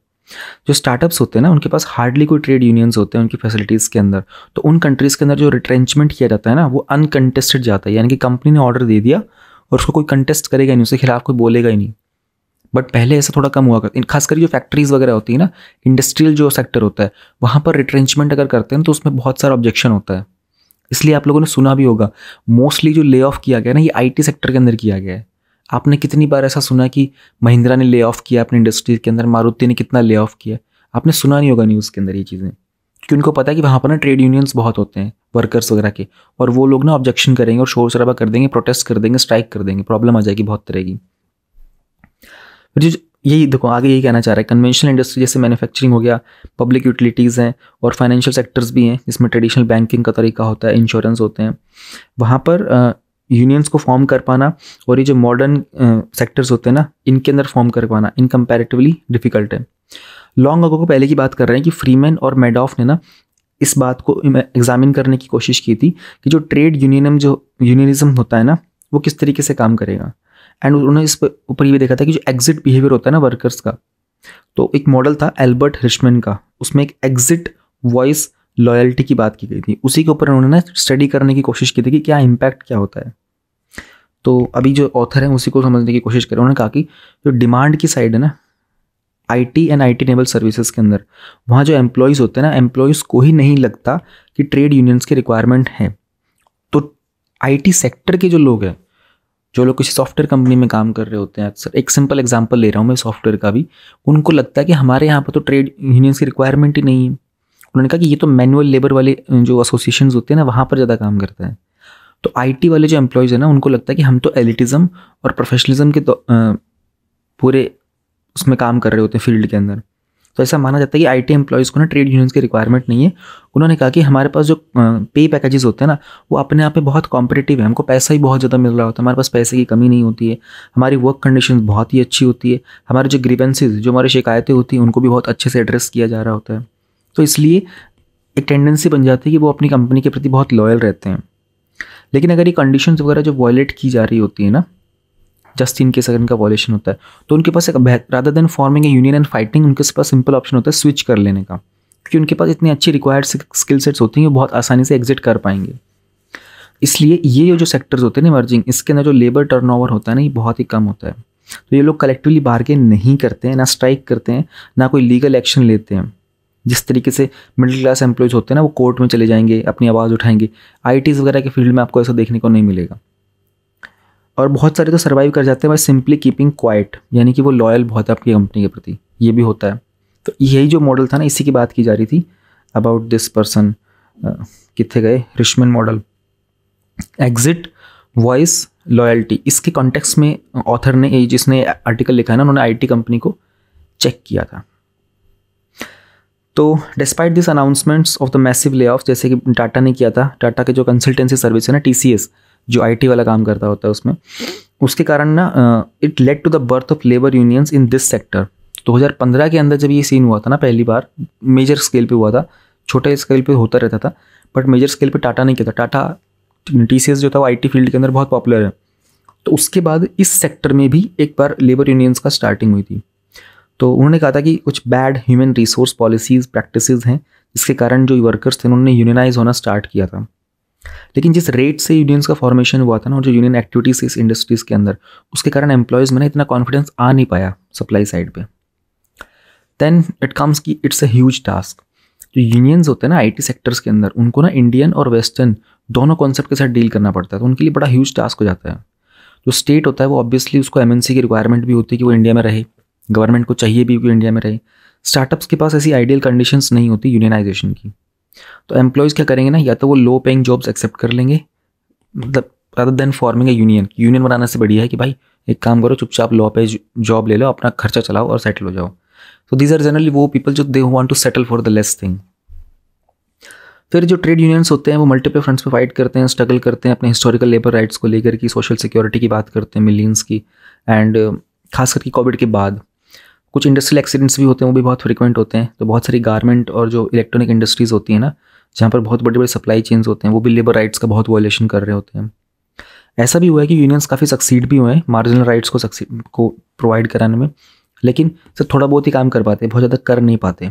जो स्टार्टअप्स होते हैं ना, उनके पास हार्डली कोई ट्रेड यूनियंस होते हैं उनकी फैसिलिटीज़ के अंदर। तो उन कंट्रीज़ के अंदर जो रिट्रेंचमेंट किया जाता है ना, वो अनकंटेस्टेड जाता है, यानी कि कंपनी ने ऑर्डर दे दिया और उसको कोई कंटेस्ट करेगा नहीं, उसके खिलाफ कोई बोलेगा ही नहीं। बट पहले ऐसा थोड़ा कम हुआ करता है, खासकर जो फैक्ट्रीज़ वगैरह होती है ना, इंडस्ट्रियल जो सेक्टर होता है, वहाँ पर रिट्रेंचमेंट अगर करते हैं तो उसमें बहुत सारा ऑब्जेक्शन होता है। इसलिए आप लोगों ने सुना भी होगा, मोस्टली जो ले ऑफ किया गया ना, ये IT सेक्टर के अंदर किया गया है। आपने कितनी बार ऐसा सुना कि महिंद्रा ने ले ऑफ किया अपनी इंडस्ट्री के अंदर, मारुति ने कितना ले ऑफ किया? आपने सुना नहीं होगा न्यूज़ के अंदर ये चीज़ें, क्योंकि उनको पता है कि वहाँ पर ना ट्रेड यूनियंस बहुत होते हैं वर्कर्स वगैरह के, और वो लोग ना ऑब्जेक्शन करेंगे और शोर शराबा कर देंगे, प्रोटेस्ट कर देंगे, स्ट्राइक कर देंगे, प्रॉब्लम आ जाएगी बहुत तरह की। यही देखो, आगे यही कहना चाह रहा है, कन्वेंशनल इंडस्ट्री जैसे मैन्युफैक्चरिंग हो गया, पब्लिक यूटिलिटीज़ हैं और फाइनेंशियल सेक्टर्स भी हैं जिसमें ट्रेडिशनल बैंकिंग का तरीका होता है, इंश्योरेंस होते हैं, वहाँ पर यूनियंस को फॉर्म कर पाना और ये जो मॉडर्न सेक्टर्स होते हैं ना, इनके अंदर फॉर्म कर पाना इन कंपैरेटिवली डिफ़िकल्ट है। लॉन्ग अगो को पहले की बात कर रहे हैं कि फ्रीमैन और मैडॉफ ने ना इस बात को एग्जामिन करने की कोशिश की थी कि जो ट्रेड यूनियनिज्म होता है ना, वो किस तरीके से काम करेगा। एंड उन्होंने इस ऊपर ये भी देखा था कि जो एग्जिट बिहेवियर होता है ना वर्कर्स का, तो एक मॉडल था एल्बर्ट हिर्शमैन का, उसमें एक एग्जिट वॉइस लॉयल्टी की बात की गई थी। उसी के ऊपर उन्होंने ना स्टडी करने की कोशिश की थी कि क्या इम्पैक्ट क्या होता है। तो अभी जो ऑथर है उसी को समझने की कोशिश करें। उन्होंने कहा कि जो डिमांड की साइड है ना, IT and IT enable services के अंदर, वहाँ जो एम्प्लॉयज़ होते हैं ना, एम्प्लॉयज़ को ही नहीं लगता कि ट्रेड यूनियंस की रिक्वायरमेंट है। तो IT सेक्टर के जो लोग हैं, जो लोग किसी सॉफ्टवेयर कंपनी में काम कर रहे होते हैं, अक्सर एक सिंपल एग्जांपल ले रहा हूँ मैं सॉफ्टवेयर का भी, उनको लगता है कि हमारे यहाँ पर तो ट्रेड यूनियंस की रिक्वायरमेंट ही नहीं है। उन्होंने कहा कि ये तो मैनुअल लेबर वाले जो एसोसिएशंस होते हैं ना, वहाँ पर ज़्यादा काम करता है। तो IT वाले जो एम्प्लॉयज़ हैं ना, उनको लगता है कि हम तो एलिटिज़म और प्रोफेशनलिज्म के पूरे उसमें काम कर रहे होते हैं फील्ड के अंदर। तो ऐसा माना जाता है कि IT एम्प्लॉयज़ को ना ट्रेड यूनियंस की रिक्वायरमेंट नहीं है। उन्होंने कहा कि हमारे पास जो पे पैकेजेस होते हैं ना, वो अपने आप में बहुत कॉम्पिटिटिव है, हमको पैसा ही बहुत ज़्यादा मिल रहा होता है, हमारे पास पैसे की कमी नहीं होती है, हमारी वर्क कंडीशन बहुत ही अच्छी होती है, हमारे जो ग्रीवेंसेस, जो हमारी शिकायतें होती हैं, उनको भी बहुत अच्छे से एड्रेस किया जा रहा होता है। तो इसलिए एक टेंडेंसी बन जाती है कि वो अपनी कंपनी के प्रति बहुत लॉयल रहते हैं। लेकिन अगर ये कंडीशंस वगैरह जो वायलेट की जा रही होती है ना, जस्ट इन केस अगर इनका वॉलेशन होता है, तो उनके पास एक rather than forming A union and fighting, उनके पास सिंपल ऑप्शन होता है स्विच कर लेने का, क्योंकि उनके पास इतनी अच्छी रिक्वायर्ड स्किल सेट्स होती हैं, वो बहुत आसानी से एग्जिट कर पाएंगे। इसलिए ये जो सेक्टर्स होते हैं ना इमर्जिंग, इसके अंदर जो लेबर टर्नओवर होता है ना, ये बहुत ही कम होता है। तो ये लोग कलेक्टिवली बार्गेन नहीं करते हैं, ना स्ट्राइक करते हैं, ना कोई लीगल एक्शन लेते हैं। जिस तरीके से मिडिल क्लास एम्प्लॉयज़ होते हैं ना, वो कोर्ट में चले जाएंगे, अपनी आवाज़ उठाएंगे। ITs वगैरह के फील्ड में आपको ऐसा देखने को नहीं मिलेगा। और बहुत सारे तो सर्वाइव कर जाते हैं बाय सिंपली कीपिंग क्वाइट, यानी कि वो लॉयल बहुत है आपकी कंपनी के प्रति, ये भी होता है। तो यही जो मॉडल था ना, इसी की बात की जा रही थी अबाउट दिस पर्सन। कितने गए हिर्शमैन मॉडल, एग्जिट वॉइस लॉयल्टी। इसके कॉन्टेक्स्ट में ऑथर ने, जिसने आर्टिकल लिखा है ना, उन्होंने IT कंपनी को चेक किया था। तो despite this announcements of the massive lay off, जैसे कि टाटा ने किया था, टाटा के जो कंसल्टेंसी सर्विस है ना, TCS, जो IT वाला काम करता होता है उसमें, उसके कारण ना it led to the birth of labour unions in this sector. 2015 के अंदर जब ये सीन हुआ था ना, पहली बार मेजर स्केल पे हुआ था, छोटे स्केल पे होता रहता था, बट मेजर स्केल पे टाटा ने किया था। टाटा TCS जो था वो IT फील्ड के अंदर बहुत पॉपुलर है। तो उसके बाद इस सेक्टर में भी एक बार लेबर यूनियंस का स्टार्टिंग हुई थी। तो उन्होंने कहा था कि कुछ bad human resource policies practices हैं, जिसके कारण जो वर्कर्स थे उन्होंने यूनियनाइज होना स्टार्ट किया था। लेकिन जिस रेट से यूनियंस का फॉर्मेशन हुआ था ना, और जो यूनियन एक्टिविटीज़ इस इंडस्ट्रीज़ के अंदर, उसके कारण एम्प्लॉयज़ में ना इतना कॉन्फिडेंस आ नहीं पाया सप्लाई साइड पे। देन इट कम्स कि इट्स अ ह्यूज टास्क। जो यूनियंस होते हैं ना IT सेक्टर्स के अंदर, उनको ना इंडियन और वेस्टर्न दोनों कॉन्सेप्ट के साथ डील करना पड़ता है, तो उनके लिए बड़ा ह्यूज टास्क हो जाता है। जो स्टेट होता है वो ऑब्वियसली उसको MNC की रिक्वायरमेंट भी होती है कि वो इंडिया में रहे, गवर्नमेंट को चाहिए भी कि इंडिया में रहे। स्टार्टअप्स के पास ऐसी आइडियल कंडीशंस नहीं होती यूनियनाइजेशन की। तो एम्प्लॉयज़ क्या करेंगे ना, या तो वो लो पेइंग जॉब्स एक्सेप्ट कर लेंगे, मतलब rather than forming A union बनाने से बढ़िया है कि भाई एक काम करो, चुपचाप लॉ पे जॉब ले लो, अपना खर्चा चलाओ और सेटल हो जाओ। तो दीज आर जनरली वो पीपल जो they want to settle for the less thing. फिर जो ट्रेड यूनियंस होते हैं वो मल्टीपल फ्रंट्स पे फाइट करते हैं, स्ट्रगल करते हैं अपने हिस्टोरिकल लेबर राइट्स को लेकर की, सोशल सिक्योरिटी की बात करते हैं मिलियंस की, एंड खास करके कोविड के बाद कुछ इंडस्ट्रियल एक्सीडेंट्स भी होते हैं, वो भी बहुत फ्रिक्वेंट होते हैं। तो बहुत सारी गारमेंट और जो इलेक्ट्रॉनिक इंडस्ट्रीज़ होती हैं ना, जहाँ पर बहुत बड़े बड़े सप्लाई चेन्स होते हैं, वो भी लेबर राइट्स का बहुत वायलेशन कर रहे होते हैं। ऐसा भी हुआ है कि यूनियंस काफ़ी सक्सीड भी हुए हैं मार्जिनल राइट्स को प्रोवाइड कराने में, लेकिन सिर्फ थोड़ा बहुत ही काम कर पाते हैं, बहुत ज़्यादा कर नहीं पाते।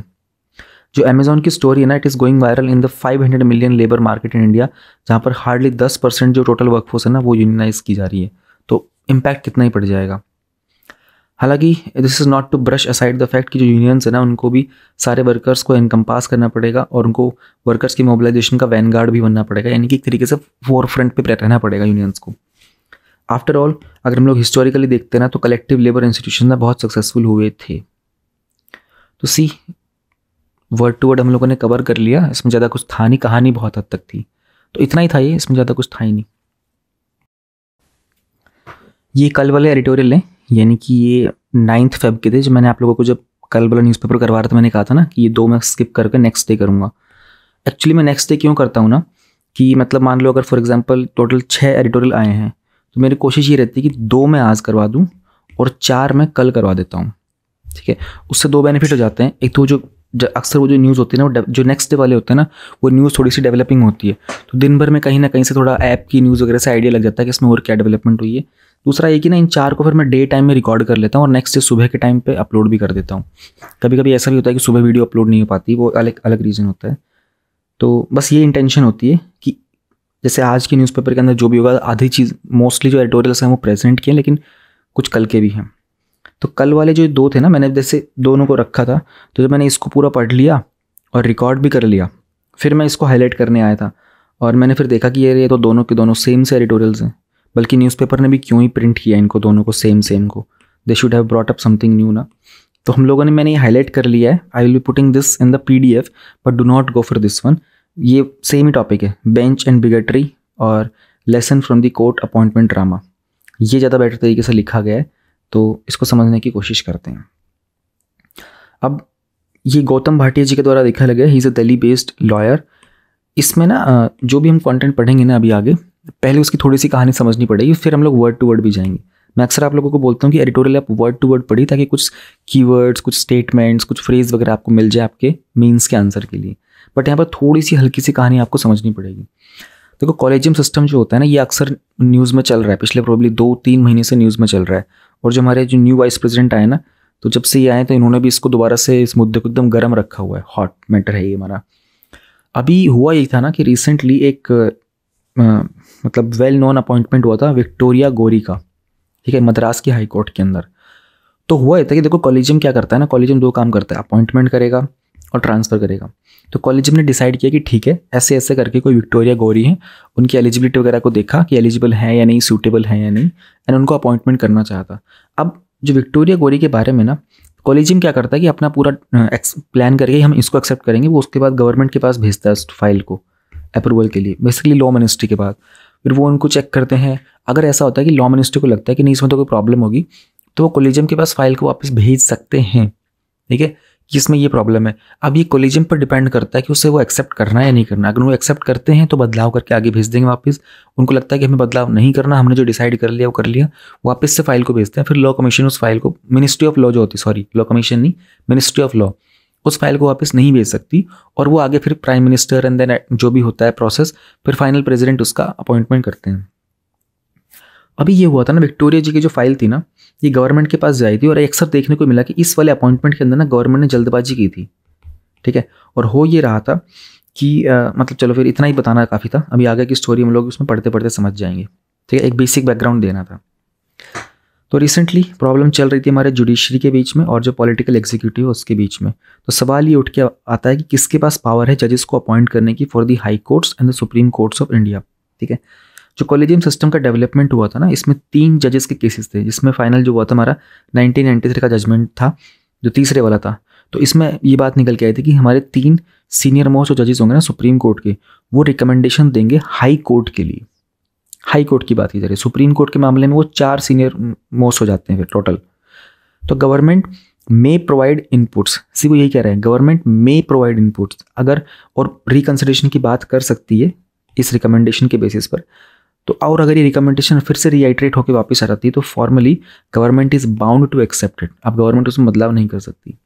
जो अमेजॉन की स्टोरी है ना, it is going viral in the 500 million labour market in India, जहाँ पर हार्डली 10% जो टोटल वर्कफोर्स है ना वो यूनियनाइज की जा रही है। तो इम्पैक्ट कितना ही पड़ जाएगा। हालांकि this is not to brush aside the fact कि जो यूनियंस है ना उनको भी सारे वर्कर्स को एनकम्पास करना पड़ेगा और उनको वर्कर्स की मोबिलाइजेशन का वैनगार्ड भी बनना पड़ेगा, यानी कि एक तरीके से फोर फ्रंट पे रहना पड़ेगा यूनियंस को। आफ्टर ऑल अगर हम लोग हिस्टोरिकली देखते हैं ना तो कलेक्टिव लेबर इंस्टीट्यूशन ना बहुत सक्सेसफुल हुए थे। तो सी वर्ड टू वर्ड हम लोगों ने कवर कर लिया, इसमें ज़्यादा कुछ था नहीं, कहानी बहुत हद तक थी, तो इतना ही था ये, इसमें ज़्यादा कुछ था ही नहीं। ये कल वाले एडिटोरियल हैं, यानी कि ये 9 फेब के थे, जो मैंने आप लोगों को जब कल वाला न्यूज़पेपर करवा रहा था मैंने कहा था ना कि ये 2 मैं स्किप करके नेक्स्ट डे करूँगा। एक्चुअली मैं नेक्स्ट डे क्यों करता हूँ ना कि मतलब मान लो अगर फॉर एग्जांपल टोटल 6 एडिटोरियल आए हैं तो मेरी कोशिश ये रहती है कि 2 मैं आज करवा दूँ और 4 मैं कल करवा देता हूँ, ठीक है। उससे 2 बेनिफिट हो जाते हैं। एक तो जो अक्सर वो जो न्यूज़ होती है ना, वो जो नेक्स्ट डे वाले होते हैं ना, वो न्यूज़ थोड़ी सी डेवलपिंग होती है, तो दिन भर में कहीं ना कहीं से थोड़ा ऐप की न्यूज़ वगैरह से आइडिया लग जाता है कि इसमें और क्या डेवलपमेंट हुई है। दूसरा ये कि ना इन 4 को फिर मैं डे टाइम में रिकॉर्ड कर लेता हूँ और नेक्स्ट डे सुबह के टाइम पे अपलोड भी कर देता हूँ। कभी कभी ऐसा भी होता है कि सुबह वीडियो अपलोड नहीं हो पाती, वो अलग अलग रीज़न होता है। तो बस ये इंटेंशन होती है कि जैसे आज के न्यूज़पेपर के अंदर जो भी होगा, आधी चीज़ मोस्टली जो एडिटोरियल्स हैं वो प्रेजेंट किए, लेकिन कुछ कल के भी हैं। तो कल वाले जो 2 थे ना, मैंने जैसे दोनों को रखा था, तो जब मैंने इसको पूरा पढ़ लिया और रिकॉर्ड भी कर लिया, फिर मैं इसको हाईलाइट करने आया था और मैंने फिर देखा कि ये तो दोनों के दोनों सेम से एडिटोरियल्स हैं, बल्कि न्यूज़पेपर ने भी क्यों ही प्रिंट किया इनको दोनों को सेम को, they should have brought up something new ना। तो हम लोगों ने, मैंने ये हाईलाइट कर लिया है, I will be putting this in the PDF, but do not go for this one. ये सेम ही टॉपिक है, बेंच एंड बिगेटरी और lesson from the court appointment drama. ये ज़्यादा बेटर तरीके से लिखा गया है, तो इसको समझने की कोशिश करते हैं। अब ये गौतम भाटिया जी के द्वारा लिखा लगा है, he is a Delhi based lawyer. इसमें ना जो भी हम कंटेंट पढ़ेंगे ना अभी आगे, पहले उसकी थोड़ी सी कहानी समझनी पड़ेगी, फिर हम लोग वर्ड टू वर्ड भी जाएंगे। मैं अक्सर आप लोगों को बोलता हूँ कि एडिटोरियल आप वर्ड टू वर्ड पढ़िए, ताकि कुछ कीवर्ड्स, कुछ स्टेटमेंट्स, कुछ फ्रेज वगैरह आपको मिल जाए आपके मीन्स के आंसर के लिए। बट यहाँ पर थोड़ी सी हल्की सी कहानी आपको समझनी पड़ेगी। देखो कॉलेजियम सिस्टम जो होता है ना, ये अक्सर न्यूज़ में चल रहा है, पिछले प्रोबेबली 2-3 महीने से न्यूज़ में चल रहा है। और जो हमारे जो न्यू वाइस प्रेसिडेंट आए ना, तो जब से ये आए तो इन्होंने भी इसको दोबारा से इस मुद्दे को एकदम गर्म रखा हुआ है, हॉट मैटर है ये हमारा। अभी हुआ यही था ना कि रिसेंटली एक मतलब वेल नोन अपॉइंटमेंट हुआ था विक्टोरिया गौरी का, ठीक है, मद्रास की हाई कोर्ट के अंदर। तो हुआ ये था कि देखो कॉलेजियम क्या करता है ना, कॉलेजियम 2 काम करता है, अपॉइंटमेंट करेगा और ट्रांसफ़र करेगा। तो कॉलेजियम ने डिसाइड किया कि ठीक है, ऐसे ऐसे करके कोई विक्टोरिया गौरी है, उनकी एलिजिबिलिटी वगैरह को देखा कि एलिजिबल है या नहीं, सूटेबल है या नहीं, एंड उनको अपॉइंटमेंट करना चाहता। अब जो विक्टोरिया गौरी के बारे में ना, कॉलेजियम क्या करता है कि अपना पूरा प्लान करके हम इसको एक्सेप्ट करेंगे, वो उसके बाद गवर्नमेंट के पास भेजता है उस फाइल को अप्रूवल के लिए, बेसिकली लॉ मिनिस्ट्री के बाद। फिर वो उनको चेक करते हैं। अगर ऐसा होता है कि लॉ मिनिस्ट्री को लगता है कि नहीं इसमें तो कोई प्रॉब्लम होगी, तो वो कॉलेजियम के पास फाइल को वापस भेज सकते हैं, ठीक है, कि इसमें ये प्रॉब्लम है। अब ये कॉलेजियम पर डिपेंड करता है कि उसे वो एक्सेप्ट करना है या नहीं करना। अगर वो एक्सेप्ट करते हैं तो बदलाव करके आगे भेज देंगे वापस। उनको लगता है कि हमें बदलाव नहीं करना, हमने जो डिसाइड कर लिया वो कर लिया, वापस से फाइल को भेजते हैं। फिर लॉ कमीशन उस फाइल को, मिनिस्ट्री ऑफ लॉ जो होती है, सॉरी लॉ कमीशन नहीं, मिनिस्ट्री ऑफ लॉ, उस फाइल को वापस नहीं भेज सकती, और वो आगे फिर प्राइम मिनिस्टर एंड देन जो भी होता है प्रोसेस, फिर फाइनल प्रेसिडेंट उसका अपॉइंटमेंट करते हैं। अभी ये हुआ था ना, विक्टोरिया जी की जो फाइल थी ना, ये गवर्नमेंट के पास जाई थी, और अक्सर देखने को मिला कि इस वाले अपॉइंटमेंट के अंदर ना गवर्नमेंट ने जल्दबाजी की थी, ठीक है। और हो ये रहा था कि मतलब चलो फिर इतना ही बताना काफ़ी था, अभी आगे की स्टोरी हम लोग उसमें पढ़ते पढ़ते समझ जाएंगे, ठीक है। एक बेसिक बैकग्राउंड देना था। तो रिसेंटली प्रॉब्लम चल रही थी हमारे जुडिशरी के बीच में और जो पॉलिटिकल एग्जीक्यूटिव है उसके बीच में। तो सवाल ये उठ के आता है कि किसके पास पावर है जजेस को अपॉइंट करने की for the high courts and the supreme courts of India, ठीक है। जो कॉलेजियम सिस्टम का डेवलपमेंट हुआ था ना, इसमें 3 जजेस के केसेस थे, जिसमें फाइनल जो हुआ था हमारा 1993 का जजमेंट था, जो तीसरे वाला था। तो इसमें ये बात निकल के आई थी कि हमारे 3 सीनियर मोस्ट जो जजेस होंगे ना सुप्रीम कोर्ट के, वो रिकमेंडेशन देंगे हाई कोर्ट के लिए। हाई कोर्ट की बात की जा रही है, सुप्रीम कोर्ट के मामले में वो 4 सीनियर मोस्ट हो जाते हैं फिर टोटल। तो गवर्नमेंट मे प्रोवाइड इनपुट्स, सी वो यही कह रहे हैं, गवर्नमेंट मे प्रोवाइड इनपुट्स, अगर और रिकंसिडरेशन की बात कर सकती है इस रिकमेंडेशन के बेसिस पर। तो और अगर ये रिकमेंडेशन फिर से रीआइट्रेट होकर वापस आ जाती है तो formally government is bound to accept it, अब गवर्नमेंट उसमें बदलाव नहीं कर सकती।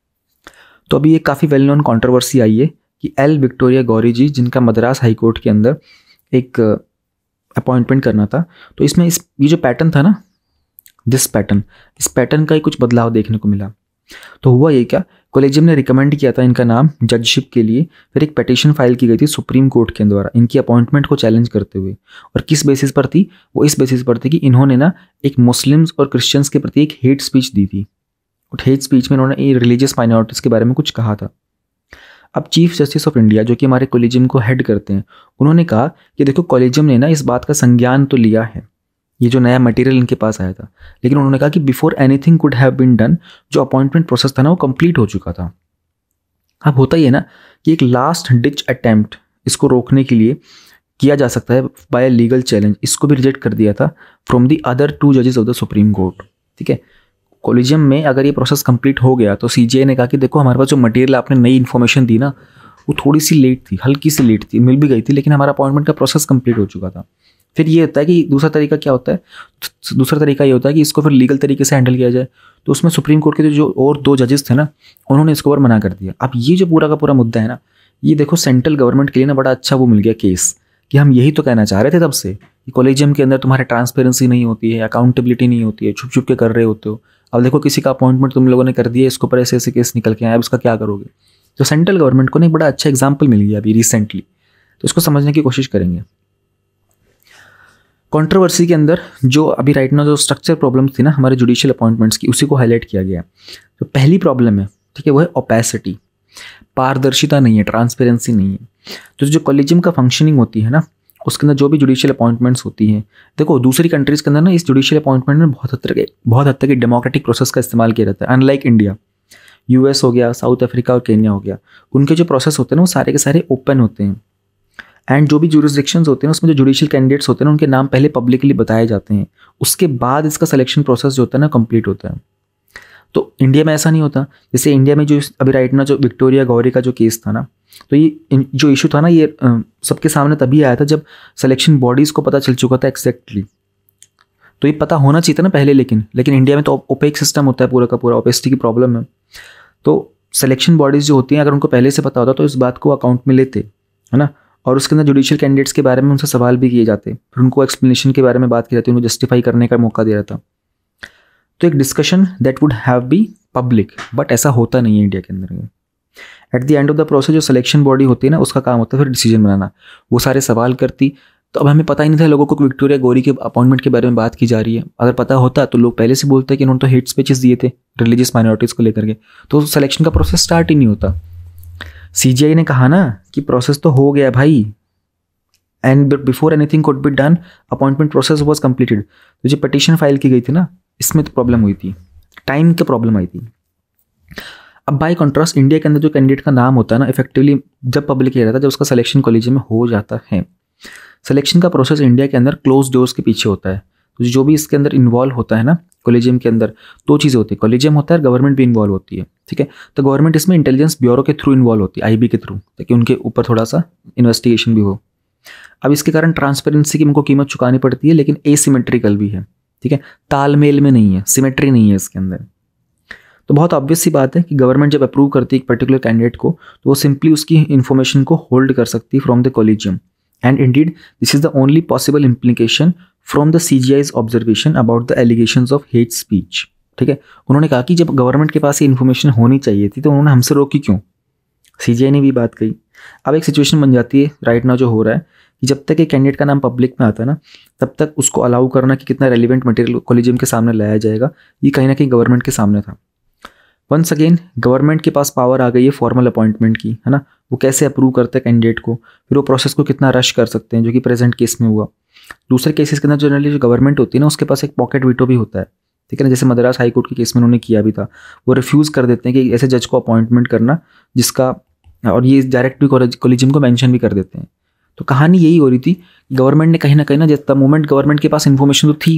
तो अभी ये काफ़ी वेल नोन कंट्रोवर्सी आई है कि एल विक्टोरिया गौरी जी, जिनका मद्रास हाई कोर्ट के अंदर एक अपॉइंटमेंट करना था, तो इसमें ये जो पैटर्न था ना, इस पैटर्न का ही कुछ बदलाव देखने को मिला। तो हुआ ये क्या, कॉलेजियम ने रिकमेंड किया था इनका नाम जजशिप के लिए, फिर एक पिटीशन फाइल की गई थी सुप्रीम कोर्ट के द्वारा इनकी अपॉइंटमेंट को चैलेंज करते हुए। और किस बेसिस पर थी, वो इस बेसिस पर थी कि इन्होंने ना एक मुस्लिम्स और क्रिश्चियंस के प्रति एक हेट स्पीच दी थी। और हेट स्पीच में इन्होंने ये रिलीजियस माइनॉरिटीज़ के बारे में कुछ कहा था। अब चीफ जस्टिस ऑफ इंडिया, जो कि हमारे कॉलेजियम को हेड करते हैं, उन्होंने कहा कि देखो कॉलेजियम ने ना इस बात का संज्ञान तो लिया है, ये जो नया मटेरियल इनके पास आया था, लेकिन उन्होंने कहा कि before anything could have been done, जो अपॉइंटमेंट प्रोसेस था ना वो कंप्लीट हो चुका था। अब होता ही है ना कि एक लास्ट डिच अटेम्प्ट इसको रोकने के लिए किया जा सकता है बाय लीगल चैलेंज, इसको भी रिजेक्ट कर दिया था फ्रॉम द अदर 2 जजेस ऑफ द सुप्रीम कोर्ट। ठीक है, कॉलेजियम में अगर ये प्रोसेस कंप्लीट हो गया तो सीजीआई ने कहा कि देखो हमारे पास जो मटेरियल आपने नई इन्फॉर्मेशन दी ना वो थोड़ी सी लेट थी, हल्की सी लेट थी, मिल भी गई थी, लेकिन हमारा अपॉइंटमेंट का प्रोसेस कंप्लीट हो चुका था। फिर ये होता है कि दूसरा तरीका क्या होता है, दूसरा तरीका ये होता है कि इसको फिर लीगल तरीके से हैंडल किया जाए। तो उसमें सुप्रीम कोर्ट के जो और 2 जजेस थे ना, उन्होंने इसको और मना कर दिया। अब ये जो पूरा का पूरा मुद्दा है ना, ये देखो सेंट्रल गवर्नमेंट के लिए ना बड़ा अच्छा वो मिल गया केस, कि हम यही तो कहना चाह रहे थे तब से कि कॉलेजियम के अंदर तुम्हारे ट्रांसपेरेंसी नहीं होती है, अकाउंटेबिलिटी नहीं होती है, छुप छुप के कर रहे होते हो। अब देखो किसी का अपॉइंटमेंट तुम लोगों ने कर दिया, इसके ऊपर ऐसे ऐसे केस निकल के आए, अब इसका क्या करोगे। तो सेंट्रल गवर्नमेंट को ना एक बड़ा अच्छा एग्जाम्पल मिल गया अभी रिसेंटली, तो इसको समझने की कोशिश करेंगे। कंट्रोवर्सी के अंदर जो अभी राइट नाउ जो स्ट्रक्चर प्रॉब्लम्स थी ना हमारे जुडिशियल अपॉइंटमेंट्स की, उसी को हाईलाइट किया गया है। तो पहली प्रॉब्लम है, ठीक है, वो है ओपेसिटी, पारदर्शिता नहीं है, ट्रांसपेरेंसी नहीं है। तो जो कॉलेजियम का फंक्शनिंग होती है ना, उसके अंदर जो भी जुडिशियल अपॉइंटमेंट्स होती हैं, देखो दूसरी कंट्रीज़ के अंदर ना इस जुडिशियल अपॉइंटमेंट में बहुत हद तक डेमोक्रेटिक प्रोसेस का इस्तेमाल किया जाता है। अनलाइक इंडिया, यूएस हो गया, साउथ अफ्रीका और केन्या हो गया, उनके जो प्रोसेस होते हैं ना वो सारे के सारे ओपन होते हैं। एंड जो भी जुरिस्डिक्शंस होते हैं उसमें जो जुडिशियल कैंडिडेट्स होते हैं उनके नाम पहले पब्लिकली बताए जाते हैं, उसके बाद इसका सिलेक्शन प्रोसेस जो होता है ना कंप्लीट होता है। तो इंडिया में ऐसा नहीं होता। जैसे इंडिया में जो अभी राइट ना जो विक्टोरिया गौरी का जो केस था ना, तो ये जो इशू था ना ये सबके सामने तभी आया था जब सिलेक्शन बॉडीज़ को पता चल चुका था एग्जैक्टली। तो ये पता होना चाहिए था ना पहले, लेकिन इंडिया में तो ओपेक सिस्टम होता है पूरा का पूरा, ओपेसिटी की प्रॉब्लम है। तो सिलेक्शन बॉडीज़ जो होती हैं अगर उनको पहले से पता होता तो इस बात को अकाउंट में लेते, है ना। और उसके अंदर जुडिशियल कैंडिडेट्स के बारे में उनसे सवाल भी किए जाते, फिर उनको एक्सप्लेनेशन के बारे में बात की जाती, उनको जस्टिफाई करने का मौका दिया जाता। तो एक discussion that would have be public, but ऐसा होता नहीं है इंडिया के अंदर। At the end of the process जो सिलेक्शन बॉडी होती है ना उसका काम होता है फिर डिसीजन बनाना, वो सारे सवाल करती। तो अब हमें पता ही नहीं था लोगों को विक्टोरिया गौरी के अपॉइंटमेंट के बारे में बात की जा रही है। अगर पता होता तो लोग पहले से बोलते कि इन्होंने तो हेट स्पीचेस दिए थे रिलीजियस माइनॉरिटीज़ को लेकर के, तो सिलेक्शन का प्रोसेस स्टार्ट ही नहीं होता। सीजीआई ने कहा ना कि प्रोसेस तो हो गया भाई, and before anything could be done appointment process was completed. तो जो पिटीशन फाइल की गई थी ना इसमें तो प्रॉब्लम हुई थी, टाइम की प्रॉब्लम आई थी। अब बाई कॉन्ट्रास्ट इंडिया के अंदर जो कैंडिडेट का नाम होता है ना इफेक्टिवली जब पब्लिक किया जाता है जब उसका सिलेक्शन कॉलेजियम में हो जाता है। सिलेक्शन का प्रोसेस इंडिया के अंदर क्लोज डोर्स के पीछे होता है। तो जो भी इसके अंदर इन्वॉल्व होता है ना कॉलेजियम के अंदर, 2 चीज़ें होती है, कॉलेजियम होता है और गवर्नमेंट भी इन्वॉल्व होती है। ठीक है, तो गवर्नमेंट इसमें इंटेलिजेंस ब्यूरो के थ्रू इन्वॉल्व होती है, आईबी के थ्रू, ताकि उनके ऊपर थोड़ा सा इन्वेस्टिगेशन भी हो। अब इसके कारण ट्रांसपेरेंसी की उनको कीमत चुकानी पड़ती है, लेकिन एसिमेट्रिकल भी है। ठीक है, तालमेल में नहीं है, सिमेट्री नहीं है इसके अंदर। तो बहुत ऑब्वियस सी बात है कि गवर्नमेंट जब अप्रूव करती है एक पर्टिकुलर कैंडिडेट को तो वो सिंपली उसकी इन्फॉर्मेशन को होल्ड कर सकती है from the collegium. And indeed this is the only possible implication from the CJI's observation about the allegations of hate speech. ठीक है, उन्होंने कहा कि जब गवर्नमेंट के पास ये इन्फॉर्मेशन होनी चाहिए थी तो उन्होंने हमसे रोकी क्यों, सीजीआई ने भी बात कही। अब एक सिचुएशन बन जाती है राइट नाउ जो हो रहा है कि जब तक एक कैंडिडेट का नाम पब्लिक में आता है ना तब तक उसको अलाउ करना कि कितना रेलिवेंट मटेरियल कॉलेजियम के सामने लाया जाएगा, ये कहीं ना कहीं गवर्नमेंट के सामने था। वंस अगेन गवर्नमेंट के पास पावर आ गई है फॉर्मल अपॉइंटमेंट की, है ना। वो कैसे अप्रूव करते हैं कैंडिडेट को, फिर वो प्रोसेस को कितना रश कर सकते हैं, जो कि प्रेजेंट केस में हुआ। दूसरे केसेस के अंदर जनरली जो गवर्नमेंट होती है ना उसके पास एक पॉकेट वीटो भी होता है। ठीक है ना, जैसे मद्रास हाई कोर्ट के केस में उन्होंने किया भी था, वो रिफ्यूज़ कर देते हैं कि ऐसे जज को अपॉइंटमेंट करना जिसका, और ये डायरेक्ट भी कॉलेजियम को मेंशन भी कर देते हैं। तो कहानी यही हो रही थी, गवर्नमेंट ने कहीं ना जिस मोमेंट गवर्नमेंट के पास इन्फॉर्मेशन तो थी,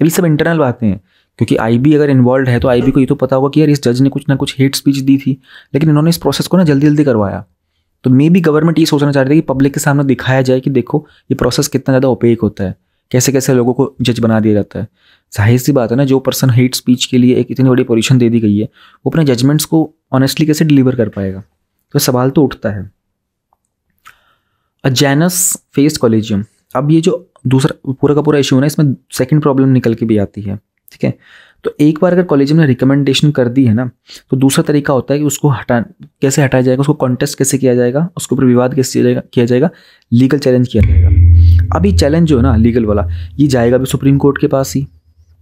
ये सब इंटरनल बातें हैं, क्योंकि आईबी अगर इन्वॉल्व है तो आईबी को ये तो पता होगा कि यार इस जज ने कुछ ना कुछ हेट स्पीच दी थी, लेकिन इन्होंने इस प्रोसेस को ना जल्दी जल्दी करवाया। तो मे बी गवर्नमेंट ये सोचना चाह रही थी कि पब्लिक के सामने दिखाया जाए कि देखो ये प्रोसेस कितना ज़्यादा ओपेक होता है, कैसे कैसे लोगों को जज बना दिया जाता है। जाहिर सी बात है ना, जो पर्सन हेट स्पीच के लिए एक इतनी बड़ी पोजीशन दे दी गई है, वो अपने जजमेंट्स को ऑनेस्टली कैसे डिलीवर कर पाएगा? तो सवाल तो उठता है। अ जैनस फेस्ड कॉलेजियम। अब ये जो दूसरा पूरा का पूरा इशू है ना, इसमें सेकंड प्रॉब्लम निकल के भी आती है, ठीक है। तो एक बार अगर कॉलेजियम ने रिकमेंडेशन कर दी है ना, तो दूसरा तरीका होता है कि उसको कैसे हटाया जाएगा, उसको कॉन्टेस्ट कैसे किया जाएगा, उसके ऊपर विवाद कैसे किया जाएगा, लीगल चैलेंज किया जाएगा। अभी चैलेंज जो है ना लीगल वाला, ये जाएगा भी सुप्रीम कोर्ट के पास ही,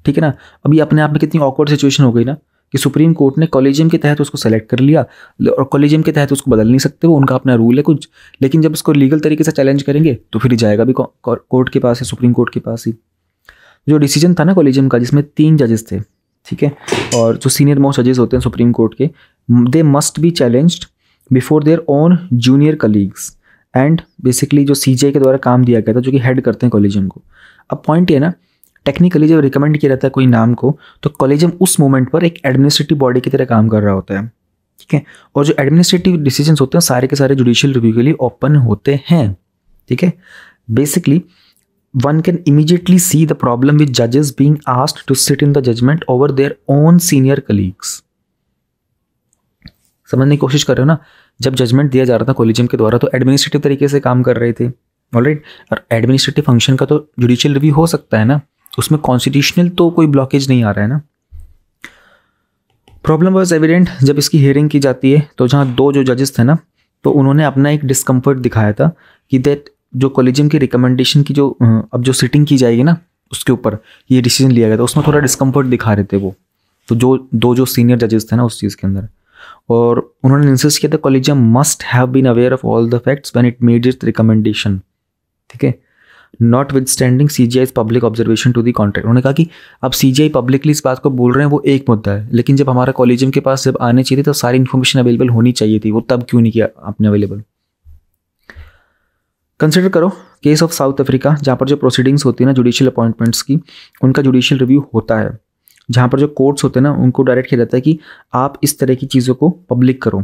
ठीक है ना। अभी अपने आप में कितनी ऑकवर्ड सिचुएशन हो गई ना कि सुप्रीम कोर्ट ने कॉलेजियम के तहत उसको सेलेक्ट कर लिया और कॉलेजियम के तहत उसको बदल नहीं सकते, वो उनका अपना रूल है कुछ, लेकिन जब उसको लीगल तरीके से चैलेंज करेंगे तो फिर जाएगा भी कोर्ट के पास है, सुप्रीम कोर्ट के पास ही। जो डिसीजन था ना कॉलेजियम का, जिसमें 3 जजेस थे, ठीक है, और जो सीनियर मोस्ट जजेस होते हैं सुप्रीम कोर्ट के, they must be challenged before their own junior colleagues and basically जो सीजे के द्वारा काम दिया गया था, जो कि हेड करते हैं कॉलेजियम को। अब पॉइंट ये ना, टेक्निकली जब रिकमेंड किया जाता है कोई नाम को, तो कॉलेजियम उस मोमेंट पर एक एडमिनिस्ट्रेटिव बॉडी की तरह काम कर रहा होता है, ठीक है। और जो एडमिनिस्ट्रेटिव डिसीजंस होते हैं सारे के सारे जुडिशियल रिव्यू के लिए ओपन होते हैं, ठीक है। Basically one can immediately see the problem with judges being asked to sit in the judgment over their own senior colleagues. समझने की कोशिश कर रहे हो ना, जब जजमेंट दिया जा रहा था कॉलेजियम के द्वारा तो एडमिनिस्ट्रेटिव तरीके से काम कर रहे थे, ऑलराइट। और एडमिनिस्ट्रेटिव फंक्शन का तो जुडिशियल रिव्यू हो सकता है ना, उसमें कॉन्स्टिट्यूशनल तो कोई ब्लॉकेज नहीं आ रहा है ना। प्रॉब्लम वॉज एविडेंट जब इसकी हियरिंग की जाती है, तो जहाँ 2 जो जजेस थे ना, तो उन्होंने अपना एक डिस्कम्फर्ट दिखाया था कि दैट जो कॉलेजियम की रिकमेंडेशन की जो अब जो सिटिंग की जाएगी ना, उसके ऊपर ये डिसीजन लिया गया था, उसमें थोड़ा डिस्कम्फर्ट दिखा रहे थे वो, तो जो 2 जो सीनियर जजेस थे ना उस चीज़ के अंदर, और उन्होंने इंसिस्ट किया था collegium must have been aware of all the facts when it made its recommendation, ठीक है, notwithstanding CGI's public observation to the contract. उन्होंने कहा कि अब CGI पब्लिकली इस बात को बोल रहे हैं, वो एक मुद्दा है, लेकिन जब हमारा कॉलेजियम के पास जब आने चाहिए तो सारी इन्फॉर्मेशन अवेलेबल होनी चाहिए थी, वो तब क्यों नहीं किया आपने अवेलेबल। कंसिडर करो केस ऑफ साउथ अफ्रीका, जहाँ पर जो प्रोसीडिंग्स होती है ना जुडिशियल अपॉइंटमेंट्स की, उनका जुडिशियल रिव्यू होता है, जहाँ पर जो कोर्ट्स होते हैं ना उनको डायरेक्ट किया जाता है कि आप इस तरह की चीज़ों को पब्लिक करो।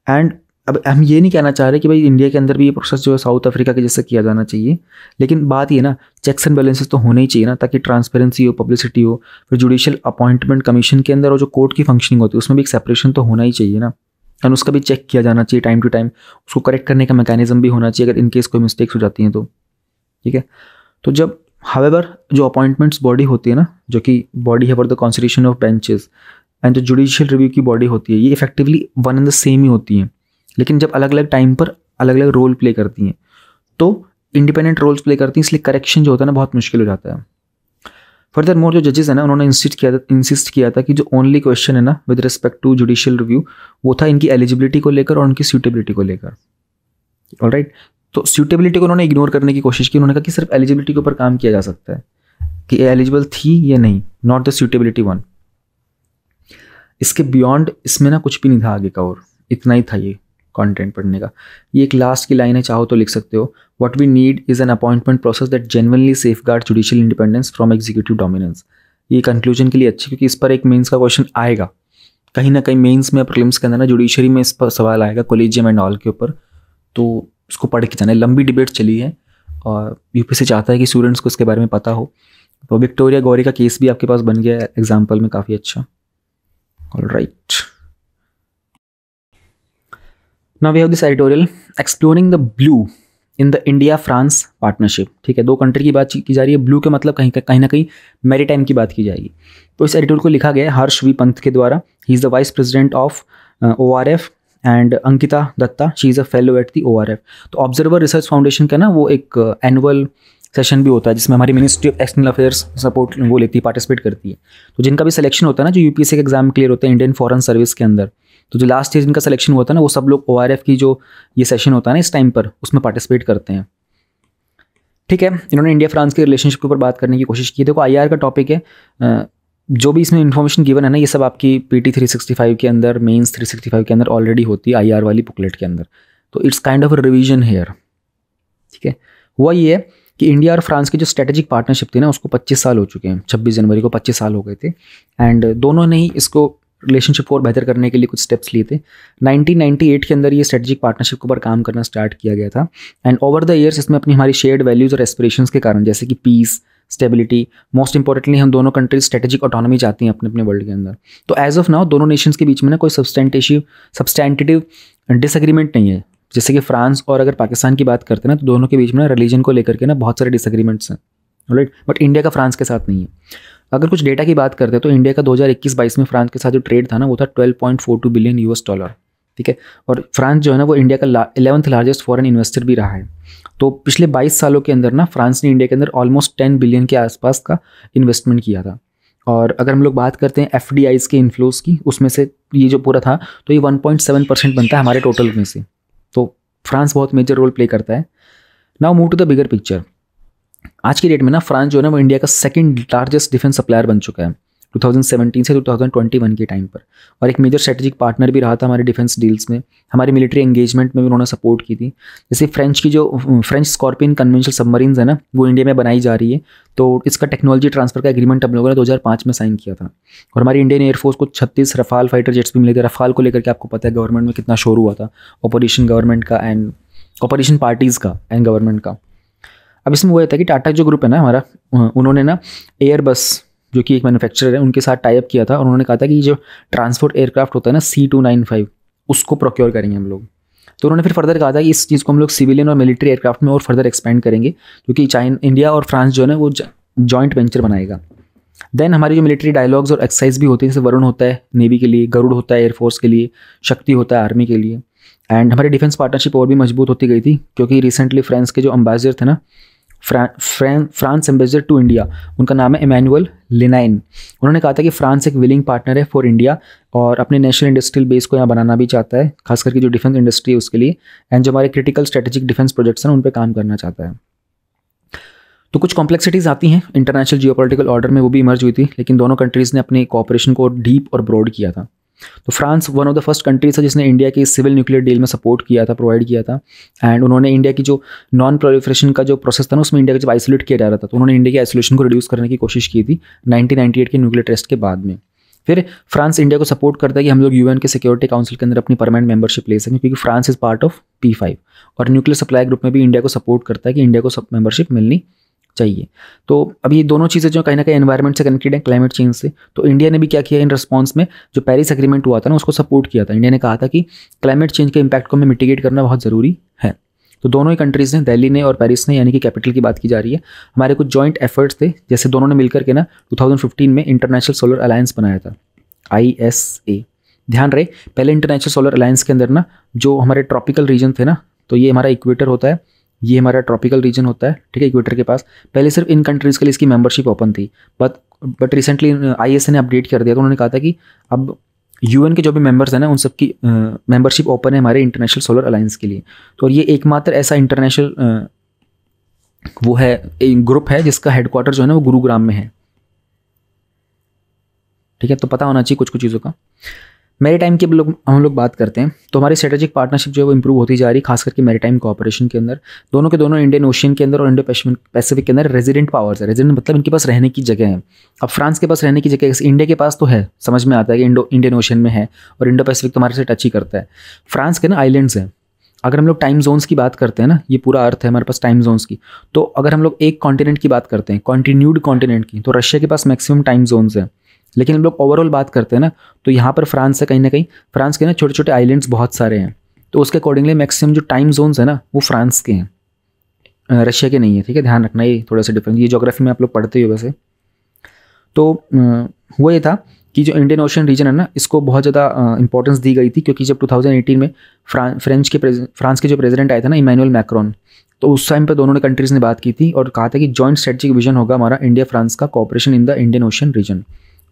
एंड अब हम ये नहीं कहना चाह रहे कि भाई इंडिया के अंदर भी ये प्रोसेस जो है साउथ अफ्रीका के जैसे किया जाना चाहिए, लेकिन बात ये ना, चेक्स एंड बैलेंसेस तो होने ही चाहिए ना, ताकि ट्रांसपेरेंसी हो, पब्लिसिटी हो। फिर जुडिशियल अपॉइंटमेंट कमीशन के अंदर और जो कोर्ट की फंक्शनिंग होती है उसमें भी एक सेपरेशन तो होना ही चाहिए ना, एंड उसका भी चेक किया जाना चाहिए टाइम टू टाइम, उसको करेक्ट करने का मैकेनिज्म भी होना चाहिए अगर इनकेस कोई मिस्टेक्स हो जाती हैं तो, ठीक है। तो जब हावेवर जो अपॉइंटमेंट्स बॉडी होती है ना, जो कि बॉडी है for the constitution of benches and जो जुडिशियल रिव्यू की बॉडी होती है, ये effectively one and the same ही होती हैं, लेकिन जब अलग अलग टाइम पर अलग अलग रोल प्ले करती हैं, तो इंडिपेंडेंट रोल्स प्ले करती हैं, इसलिए करेक्शन जो होता है ना बहुत मुश्किल हो जाता है। फर्दर मोर जो जजेस है ना, उन्होंने इंसिस्ट किया था कि जो ओनली क्वेश्चन है ना with respect to judicial review, वो था इनकी एलिजिबिलिटी को लेकर और उनकी सूटेबिलिटी को लेकर, ऑलराइट। तो सूटेबिलिटी को उन्होंने इग्नोर करने की कोशिश की, उन्होंने कहा कि सिर्फ एलिजिबिलिटी के ऊपर काम किया जा सकता है कि एलिजिबल थी या नहीं, नॉट द सूटेबिलिटी वन। इसके बियॉन्ड इसमें ना कुछ भी नहीं था आगे का, और इतना ही था ये कंटेंट पढ़ने का। ये एक लास्ट की लाइन है, चाहो तो लिख सकते हो, what we need is an appointment process that genuinely safeguard judicial independence from executive dominance. ये कंक्लूजन के लिए अच्छी, क्योंकि इस पर एक मेंस का क्वेश्चन आएगा कहीं ना कहीं, मेंस में प्रीलिम्स के अंदर ना जुडिशरी में इस पर सवाल आएगा कॉलेजियम एंड ऑल के ऊपर, तो उसको पढ़ के जाना है। लंबी डिबेट चली है और यूपीएससी चाहता है कि स्टूडेंट्स को इसके बारे में पता हो। तो विक्टोरिया गौरी का केस भी आपके पास बन गया है एग्जाम्पल में, काफ़ी अच्छा। Alright, now we have this editorial exploring the blue in the India France partnership. ठीक है, 2 कंट्री की बात की जा रही है, ब्लू के मतलब कहीं ना कहीं मैरीटाइम की बात की जाएगी। तो इस एडिटोरियल को लिखा गया है हर्ष वी पंत के द्वारा। He is the vice president of ORF and Ankita Dutta, she is a fellow at the ORF। तो ऑब्जर्वर रिसर्च फाउंडेशन का ना वो एक एनुअल सेशन भी होता है जिसमें हमारी ministry of external affairs support वो लेती है, पार्टिसिपेट करती है। तो जिनका भी सिलेक्शन होता है ना, जो यूपीएससी के एग्जाम क्लियर होते हैं इंडियन फॉरेन सर्विस के अंदर, तो जो लास्ट ईयर जिनका सिलेक्शन होता है ना, वो सब लोग ORF की जो ये सेशन होता है ना इस टाइम पर, उसमें पार्टिसिपेट करते हैं। ठीक है, इन्होंने इंडिया फ्रांस के रिलेशनशिप के ऊपर बात करने की कोशिश की। देखो IR का टॉपिक है, जो भी इसमें इन्फॉर्मेशन गिवन है ना, ये सब आपकी PT 365 के अंदर, मेंस 365 के अंदर ऑलरेडी होती है IR वाली बुकलेट के अंदर। तो it's kind of a revision here. ठीक है। हुआ ये है कि इंडिया और फ्रांस की जो स्ट्रेटेजिक पार्टनरशिप थी ना उसको 25 साल हो चुके हैं, 26 जनवरी को 25 साल हो गए थे। एंड दोनों ने ही इसको रिलेशनशिप को और बेहतर करने के लिए कुछ स्टेप्स लिए थे। 1998 के अंदर ये स्ट्रेटेजिक पार्टनरशिप के ऊपर काम करना स्टार्ट किया गया था। एंड ओवर द ईयर्स इसमें अपनी हमारी शेयर्ड वैल्यूज़ और एस्पिरेशंस के कारण, जैसे कि पीस, स्टेबिलिटी, मोस्ट इंपॉर्टेंटली हम दोनों कंट्रीज स्ट्रेटेजिक ऑटोनॉमी चाहती हैं अपने अपने वर्ल्ड के अंदर। तो एज ऑफ नाउ दोनों नेशंस के बीच में ना कोई सब्सटेंटिव डिसएग्रीमेंट नहीं है। जैसे कि फ्रांस और अगर पाकिस्तान की बात करते हैं ना तो दोनों के बीच में ना रिलीजन को लेकर के ना बहुत सारे डिसएग्रीमेंट्स हैं, राइट। बट इंडिया का फ्रांस के साथ नहीं है। अगर कुछ डेटा की बात करते हैं तो इंडिया का 2021-22 में फ्रांस के साथ जो ट्रेड था ना वो था $12.42 बिलियन, ठीक है। और फ्रांस जो है ना वो इंडिया का 11th लार्जेस्ट फॉरेन इन्वेस्टर भी रहा है। तो पिछले 22 सालों के अंदर ना फ्रांस ने इंडिया के अंदर ऑलमोस्ट 10 बिलियन के आसपास का इन्वेस्टमेंट किया था। और अगर हम लोग बात करते हैं FDIs के इन्फ्लोज की, उसमें से ये जो पूरा था तो ये 1.7% बनता है हमारे टोटल में से। तो फ्रांस बहुत मेजर रोल प्ले करता है। Now move to the bigger picture. आज की डेट में ना फ्रांस जो है ना वो इंडिया का सेकंड लार्जेस्ट डिफेंस सप्लायर बन चुका है 2017 से 2021 के टाइम पर, और एक मेजर स्ट्रेटेजिक पार्टनर भी रहा था हमारे डिफेंस डील्स में। हमारी मिलिट्री एंगेजमेंट में भी उन्होंने सपोर्ट की थी। जैसे फ्रेंच स्कॉर्पियन कन्वेंशनल सबमरीन्स है ना वो इंडिया में बनाई जा रही है। तो इसका टेक्नोलॉजी ट्रांसफर का एग्रीमेंट हम लोगों ने 2005 में साइन किया था। और हमारी इंडियन एयरफोर्स को 36 रफाल फाइटर जेट्स भी मिले थे। रफाल को लेकर के आपको पता है गवर्नमेंट में कितना शोर हुआ था, ऑपोजिशन गवर्नमेंट का एंड ऑपोजिशन पार्टीज़ का एंड गवर्नमेंट का। अब इसमें वो था कि टाटा जो ग्रुप है ना हमारा, उन्होंने ना एयरबस जो कि एक मैन्युफैक्चरर है उनके साथ टाई अप किया था। और उन्होंने कहा था कि जो ट्रांसपोर्ट एयरक्राफ्ट होता है ना C295 उसको प्रोक्योर करेंगे हम लोग। तो उन्होंने फिर फर्दर कहा था कि इस चीज़ को हम लोग सिविलियन और मिलिट्री एयरक्राफ्ट में और फर्दर एक्सपेंड करेंगे, क्योंकि इंडिया और फ्रांस जो है ना वो जॉइंट वेंचर बनाएगा। देन हमारी जो मिलिट्री डायलॉग्स और एक्सरसाइज भी होती है, जैसे वरुण होता है नेवी के लिए, गरुड़ होता है एयरफोर्स के लिए, शक्ति होता है आर्मी के लिए। एंड हमारी डिफेंस पार्टनरशिप और भी मजबूत होती गई थी, क्योंकि रिसेंटली फ्रांस के जो एम्बेसडर थे ना, फ्रांस एम्बेसडर टू इंडिया, उनका नाम है इमैनुअल लिनाइन। उन्होंने कहा था कि फ्रांस एक विलिंग पार्टनर है फॉर इंडिया और अपने नेशनल इंडस्ट्रियल बेस को यहाँ बनाना भी चाहता है, खास करके जो डिफेंस इंडस्ट्री है उसके लिए, एंड जो हमारे क्रिटिकल स्ट्रेटेजिक डिफेंस प्रोजेक्ट्स हैं उन पर काम करना चाहता है। तो कुछ कॉम्प्लेक्सिटीज़ आती हैं इंटरनेशनल जियोपॉलिटिकल ऑर्डर में, वो भी इमर्ज हुई थी, लेकिन दोनों कंट्रीज़ ने अपने कोऑपरेशन को डीप और ब्रॉड किया था। तो France one of the first countries था जिसने इंडिया की सिविल न्यूक्लियर डील में सपोर्ट किया था, प्रोवाइड किया था। एंड उन्होंने इंडिया की जो नॉन प्रोलिफरेशन का जो प्रोसेस था ना उसमें इंडिया को जब आइसोलेट किया जा रहा था तो उन्होंने इंडिया की आइसोलेशन को रिड्यूस करने की कोशिश की थी 1998 के न्यूक्लियर टेस्ट के बाद में। फिर फ्रांस इंडिया को सपोर्ट करता है कि हम लोग UN के सिक्योरिटी काउंसिल के अंदर अपनी परमानेंट मेंबरशिप ले सकें, क्योंकि France is part of P5 और न्यूक्लियर सप्लाई ग्रुप में भी इंडिया को सपोर्ट करता है कि इंडिया को सब मेंबरशिप मिलनी चाहिए। तो अब ये दोनों चीज़ें जो कहीं ना कहीं एनवायरनमेंट से कनेक्टेड है, क्लाइमेट चेंज से। तो इंडिया ने भी क्या किया इन रिस्पॉन्स में, जो पेरिस एग्रीमेंट हुआ था ना उसको सपोर्ट किया था। इंडिया ने कहा था कि क्लाइमेट चेंज के इम्पैक्ट को हमें मिटिगेट करना बहुत ज़रूरी है। तो दोनों ही कंट्रीज़ ने, दिल्ली ने और पेरिस ने, यानी कि कैपिटल की बात की जा रही है, हमारे कुछ जॉइंट एफर्ट्स थे। जैसे दोनों ने मिलकर के ना 2015 में इंटरनेशनल सोलर अलायंस बनाया था, ISA। ध्यान रहे पहले इंटरनेशनल सोलर अलायंस के अंदर ना जो हमारे ट्रॉपिकल रीजन थे ना, तो ये हमारा इक्वेटर होता है, ये हमारा ट्रॉपिकल रीजन होता है, ठीक है, इक्वेटर के पास। पहले सिर्फ इन कंट्रीज़ के लिए इसकी मेंबरशिप ओपन थी, बट रिसेंटली ISA ने अपडेट कर दिया। तो उन्होंने कहा था कि अब UN के जो भी मेंबर्स हैं ना उन सबकी मेंबरशिप ओपन है हमारे इंटरनेशनल सोलर अलायंस के लिए। तो ये एकमात्र ऐसा इंटरनेशनल वो है ग्रुप है जिसका हेडक्वार्टर जो है ना वो गुरुग्राम में है, ठीक है। तो पता होना चाहिए कुछ कुछ चीज़ों का। मैरीटाइम की हम लोग बात करते हैं तो हमारी स्ट्रेटेजिक पार्टनरशिप जो है वो इंप्रूव होती जा रही है, खास करके मैरीटाइम कोऑपरेशन के अंदर। दोनों के दोनों इंडियन ओशियन के अंदर और इंडो पैसिफिक के अंदर रेजिडेंट पावर्स है। रेजिडेंट मतलब इनके पास रहने की जगह है। अब फ्रांस के पास रहने की जगह इंडिया के पास तो है, समझ में आता है कि इंडियन ओशियन में है, और इंडो पैसिफिक तो हमारे से टच ही करता है। फ्रांस के ना आइलैंड्स हैं। अगर हम लोग टाइम जोन्स की बात करते हैं ना, ये पूरा अर्थ है हमारे पास टाइम जोन्स की, तो अगर हम लोग एक कॉन्टिनेंट की बात करते हैं, कॉन्टिन्यूड कॉन्टिनेंट की, तो रशिया के पास मैक्सिमम टाइम जोन्स हैं। लेकिन हम लोग ओवरऑल बात करते हैं ना तो यहाँ पर फ्रांस है, कहीं ना कहीं फ्रांस के ना छोटे छोटे आइलैंड्स बहुत सारे हैं, तो उसके अकॉर्डिंगली मैक्सिमम जो टाइम जोन्स है ना वो फ्रांस के हैं, रशिया के नहीं है, ठीक है। ध्यान रखना ये थोड़ा सा डिफरेंस, ये ज्योग्राफी में आप लोग पढ़ते हो वैसे। तो वो ये था कि जो इंडियन ओशन रीजन है ना इसको बहुत ज़्यादा इंपॉर्टेंस दी गई थी, क्योंकि जब 2018 में फ्रांस के जो प्रेसिडेंट आए थे ना इमैनुअल मैक्रोन, तो उस टाइम पर दोनों ने कंट्रीज़ ने बात की थी और कहा था कि जॉइंट स्ट्रेटेजिक विजन होगा हमारा इंडिया फ्रांस का cooperation in the Indian Ocean region.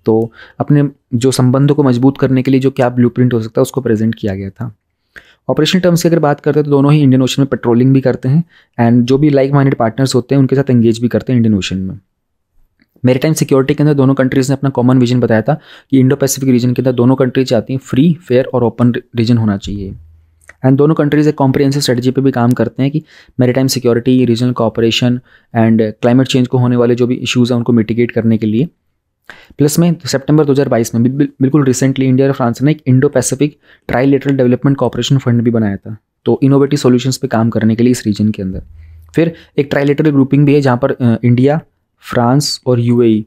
तो अपने जो संबंधों को मजबूत करने के लिए जो क्या ब्लूप्रिंट हो सकता है उसको प्रेजेंट किया गया था। ऑपरेशनल टर्म्स की अगर बात करते हैं तो दोनों ही इंडियन ओशन में पेट्रोलिंग भी करते हैं एंड जो भी लाइक माइंडेड पार्टनर्स होते हैं उनके साथ एंगेज भी करते हैं इंडियन ओशन में। मैरीटाइम सिक्योरिटी के अंदर दोनों कंट्रीज़ ने अपना कॉमन विजन बताया था कि इंडो पैसिफिक रीजन के अंदर दोनों कंट्रीज चाहती हैं फ्री, फेयर और ओपन रीजन होना चाहिए। एंड दोनों कंट्रीज एक कॉम्प्रिहेंसिव स्ट्रेटजी पे भी काम करते हैं कि maritime security, regional cooperation and climate change को होने वाले जो भी इश्यूज़ हैं उनको मिटिगेट करने के लिए। प्लस में सितंबर 2022 में बिल्कुल रिसेंटली इंडिया और फ्रांस ने एक Indo Pacific trilateral development cooperation fund भी बनाया था, तो इनोवेटिव सॉल्यूशंस पे काम करने के लिए इस रीजन के अंदर। फिर एक ट्राइलेटरल ग्रुपिंग भी है जहाँ पर इंडिया, फ्रांस और यूएई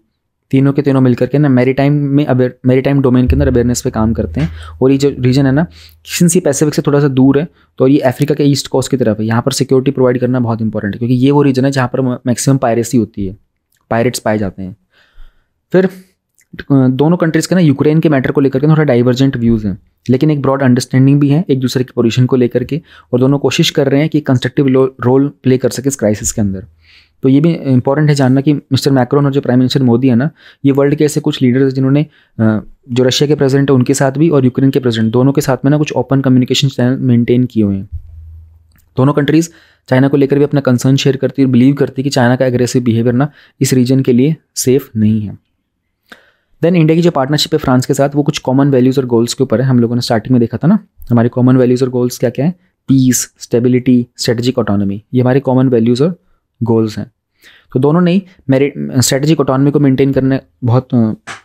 तीनों के तीनों मिलकर के ना मैरीटाइम डोमेन के अंदर अवेयरनेस पे काम करते हैं। और ये जो रीजन है ना, सिंस ये पैसिफिक से थोड़ा सा दूर है तो ये अफ्रीका के ईस्ट कोस्ट की तरफ है, यहाँ पर सिक्योरिटी प्रोवाइड करना बहुत इंपॉर्टेंट है, क्योंकि ये वो रीजन है जहाँ पर मैक्सिमम पायरेसी होती है, पायरेट्स पाए जाते हैं। फिर दोनों कंट्रीज़ के ना यूक्रेन के मैटर को लेकर के थोड़ा डाइवर्जेंट व्यूज़ हैं, लेकिन एक ब्रॉड अंडरस्टैंडिंग भी है एक दूसरे की पोजीशन को लेकर के, और दोनों कोशिश कर रहे हैं कि कंस्ट्रक्टिव रोल प्ले कर सके इस क्राइसिस के अंदर। तो ये भी इंपॉर्टेंट है जानना कि मिस्टर मैक्रोन और जो प्राइम मिनिस्टर मोदी है ना, ये वर्ल्ड के ऐसे कुछ लीडर्स जिन्होंने जो रशिया के प्रेसिडेंट है उनके साथ भी और यूक्रेन के प्रेसिडेंट दोनों के साथ में ना कुछ ओपन कम्युनिकेशन चैनल मेंटेन किए हुए हैं। दोनों कंट्रीज़ चाइना को लेकर भी अपना कंसर्न शेयर करती है और बिलीव करती है कि चाइना का एग्रेसिव बिहेवियर ना इस रीजन के लिए सेफ नहीं है। देन इंडिया की जो पार्टनरशिप है फ्रांस के साथ, वो कुछ कॉमन वैल्यूज़ और गोल्स के ऊपर है। हम लोगों ने स्टार्टिंग में देखा था ना, हमारे कॉमन वैल्यूज़ और गोल्स क्या क्या है, पीस, स्टेबिलिटी, स्ट्रेटेजिक ऑटोनॉमी, ये हमारे कॉमन वैल्यूज़ और गोल्स हैं। तो दोनों ने स्ट्रेटेजिक ऑटोनॉमी को मेंटेन करना बहुत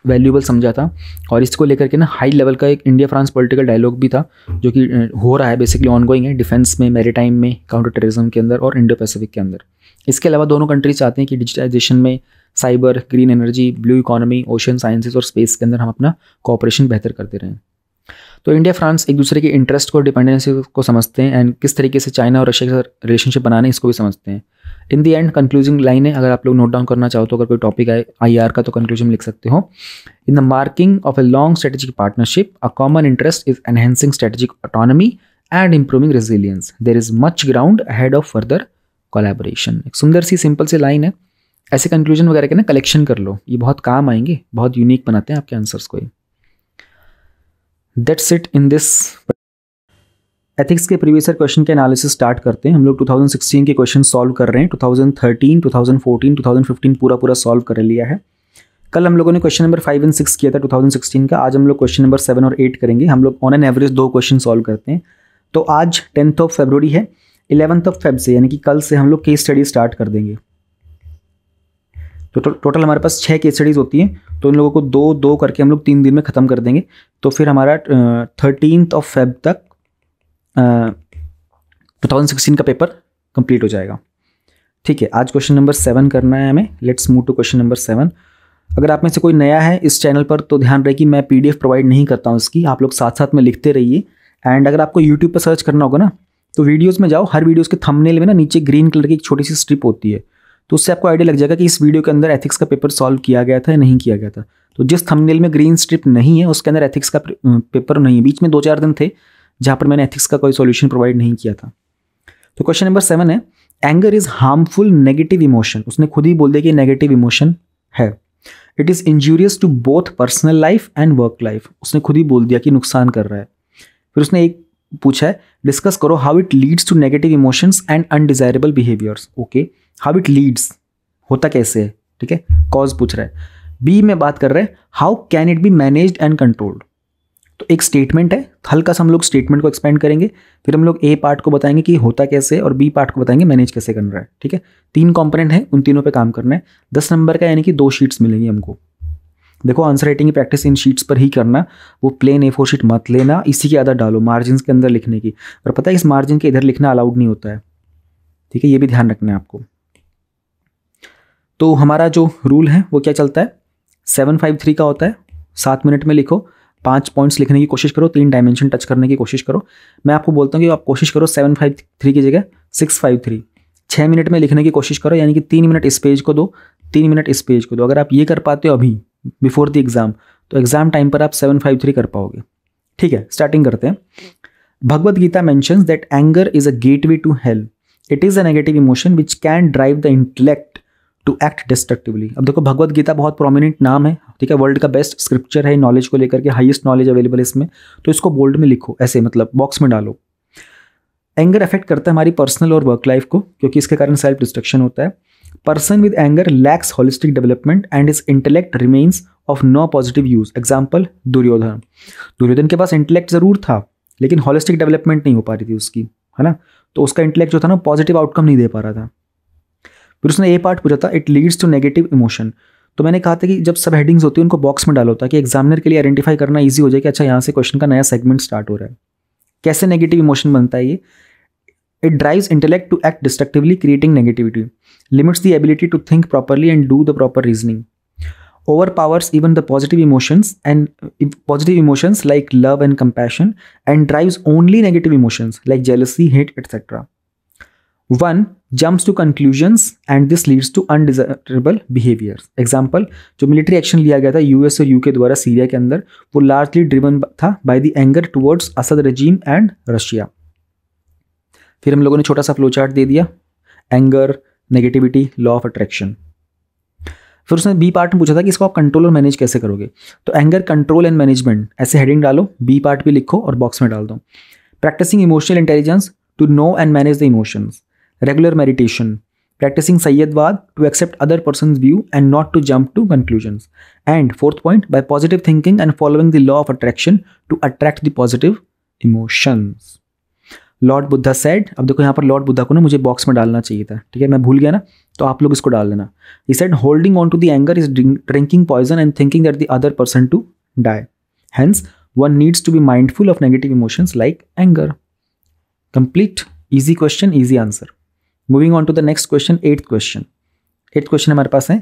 वैल्यूएबल समझा था, और इसको लेकर के ना हाई लेवल का एक इंडिया फ्रांस पॉलिटिकल डायलॉग भी था जो कि हो रहा है, बेसिकली ऑनगोइंग है, डिफेंस में, मैरीटाइम में, काउंटर टेररिज्म के अंदर और इंडो पैसिफिक के अंदर। इसके अलावा दोनों कंट्रीज चाहते हैं कि डिजिटाइजेशन में, cyber, green energy, blue economy, ocean sciences और स्पेस के अंदर हम अपना कोऑपरेशन बेहतर करते रहें। तो इंडिया फ्रांस एक दूसरे के इंटरेस्ट को, डिपेंडेंसी को समझते हैं एंड किस तरीके से चाइना और रशिया के साथ रिलेशनशिप बनाने इसको भी समझते हैं। इन दी एंड कंक्लूजिंग लाइन है, अगर आप लोग नोट डाउन करना चाहो तो, अगर कोई टॉपिक है IR का तो कंक्लूजन लिख सकते हो। In the marking of a long strategic partnership, a common interest is enhancing strategic autonomy and improving resilience. There is much ground ahead of further collaboration. एक सुंदर सी सिंपल सी लाइन है, ऐसे कंक्लूजन वगैरह के ना कलेक्शन कर लो, ये बहुत काम आएंगे, बहुत यूनिक बनाते हैं आपके आंसर्स को। That's it in this ethics के प्रीवियस ईयर क्वेश्चन के एनालिसिस स्टार्ट करते हैं। हम लोग 2016 के क्वेश्चन सॉल्व कर रहे हैं, 2013, 2014, 2015 पूरा सॉल्व कर लिया है। कल हम लोगों ने क्वेश्चन नंबर 5 और 6 किया था 2016 का, आज हम लोग क्वेश्चन नंबर 7 और 8 करेंगे। हम लोग on an average 2 question solve करते हैं। तो आज 10 फरवरी है, 11 फेब से यानी कि कल से हम लोग केस स्टडी स्टार्ट कर देंगे। तो टोटल हमारे पास 6 केस स्टडीज़ होती हैं, तो इन लोगों को 2-2 करके हम लोग 3 दिन में ख़त्म कर देंगे। तो फिर हमारा 13 फेब तक 2016 का पेपर कंप्लीट हो जाएगा। ठीक है, आज क्वेश्चन नंबर 7 करना है हमें। Let's move to question number 7। अगर आप में से कोई नया है इस चैनल पर तो ध्यान रहे कि मैं PDF प्रोवाइड नहीं करता हूँ इसकी, आप लोग साथ साथ में लिखते रहिए। एंड अगर आपको यूट्यूब पर सर्च करना होगा ना, तो वीडियोज़ में जाओ, हर वीडियोज़ के थंबनेल में ना नीचे ग्रीन कलर की एक छोटी सी स्ट्रिप होती है, तो उससे आपको आइडिया लग जाएगा कि इस वीडियो के अंदर एथिक्स का पेपर सॉल्व किया गया था या नहीं किया गया था। तो जिस थंबनेल में ग्रीन स्ट्रिप नहीं है उसके अंदर एथिक्स का पेपर नहीं है। बीच में 2-4 दिन थे जहाँ पर मैंने एथिक्स का कोई सॉल्यूशन प्रोवाइड नहीं किया था। तो क्वेश्चन नंबर 7 है, anger is harmful negative emotion. उसने खुद ही बोल दिया कि नेगेटिव इमोशन है। It is injurious to both personal life and work life. उसने खुद ही बोल दिया कि नुकसान कर रहा है। फिर उसने एक पूछा है, डिस्कस करो how it leads to negative emotions and undesirable behaviours. Okay, how it leads, होता कैसे है, ठीक है, कॉज पूछ रहा है। बी में बात कर रहे हैं, how can it be managed and controlled. तो एक स्टेटमेंट है, हल्का सा हम लोग स्टेटमेंट को एक्सपेंड करेंगे, फिर हम लोग ए पार्ट को बताएंगे कि होता कैसे है और बी पार्ट को बताएंगे मैनेज कैसे करना है। ठीक है, 3 कंपोनेंट है, उन तीनों पे काम करना है। 10 नंबर का यानी कि 2 शीट्स मिलेंगी हमको। देखो, आंसर राइटिंग की प्रैक्टिस इन शीट्स पर ही करना, वो प्लेन A4 शीट मत लेना, इसी की आदत डालो मार्जिन के अंदर लिखने की। और पता है इस मार्जिन के इधर लिखना अलाउड नहीं होता है, ठीक है, ये भी ध्यान रखना है आपको। तो हमारा जो रूल है वो क्या चलता है, 753 का होता है, 7 मिनट में लिखो, 5 पॉइंट्स लिखने की कोशिश करो, 3 डायमेंशन टच करने की कोशिश करो। मैं आपको बोलता हूँ कि आप कोशिश करो 753 की जगह 653, 6 मिनट में लिखने की कोशिश करो, यानी कि 3 मिनट इस पेज को दो, 3 मिनट इस पेज को दो। अगर आप ये कर पाते हो अभी बिफोर द एग्जाम, तो एग्जाम टाइम पर आप 753 कर पाओगे। ठीक है, स्टार्टिंग करते हैं। Bhagavad Gita mentions that anger is a gateway to hell. It is a negative emotion which can drive the intellect to act destructively. अब देखो, भगवद गीता बहुत प्रोमिनेंट नाम है, ठीक है, वर्ल्ड का बेस्ट स्क्रिप्चर है नॉलेज को लेकर के, हाईएस्ट नॉलेज अवेलेबल है इसमें। तो इसको बोल्ड में लिखो, ऐसे मतलब बॉक्स में डालो। एंगर अफेक्ट करता है हमारी पर्सनल और वर्क लाइफ को, क्योंकि इसके कारण सेल्फ डिस्ट्रक्शन होता है। Person with anger lacks holistic development and his intellect remains of no positive use. Example Duryodhana. Duryodhana के पास इंटेलेक्ट जरूर था, लेकिन हॉलिस्टिक डेवलपमेंट नहीं हो पा रही थी उसकी, है ना। तो उसका इंटेलेक्ट जो था ना पॉजिटिव आउटकम नहीं दे पा रहा था। फिर उसने ए पार्ट पूछा था, it leads to negative emotion. तो मैंने कहा था कि जब सब हेडिंग्स होती है उनको बॉक्स में डालो ताकि एग्जामिनर के लिए आइडेंटिफाई करना ईजी हो जाए कि अच्छा यहाँ से क्वेश्चन का नया सेगमेंट स्टार्ट हो रहा है। कैसे नेगेटिव इमोशन बनता है ये? It drives intellect to act destructively creating negativity, limits the ability to think properly and do the proper reasoning, overpowers even the positive emotions like love and compassion, and drives only negative emotions like jealousy, hate, etc. One jumps to conclusions and this leads to undesirable behaviors. Example, जो military action लिया गया था US और UK द्वारा सीरिया के अंदर, वो largely driven था by the anger towards Assad regime and Russia. फिर हम लोगों ने छोटा सा फ्लो चार्ट दे दिया, anger, negativity, law of attraction. फिर उसने बी पार्ट में पूछा था कि इसको आप कंट्रोल और मैनेज कैसे करोगे। तो एंगर कंट्रोल एंड मैनेजमेंट ऐसे हेडिंग डालो, बी पार्ट भी लिखो और बॉक्स में डाल दो। Practising emotional intelligence to know and manage the emotions, regular meditation, practising सैयदवाद to accept other person's view and not to jump to conclusions, and fourth point by positive thinking and following the law of attraction to attract the positive emotions. Lord Buddha said, अब देखो यहाँ पर लॉर्ड बुद्धा को ना मुझे बॉक्स में डालना चाहिए था, ठीक है, मैं भूल गया ना, तो आप लोग इसको डाल देना। He said holding on to the anger is drinking poison and thinking that the other person to die, hence one needs to be mindful of negative emotions like anger. Complete, easy question, easy answer. Moving on to the next question, eighth question हमारे पास है,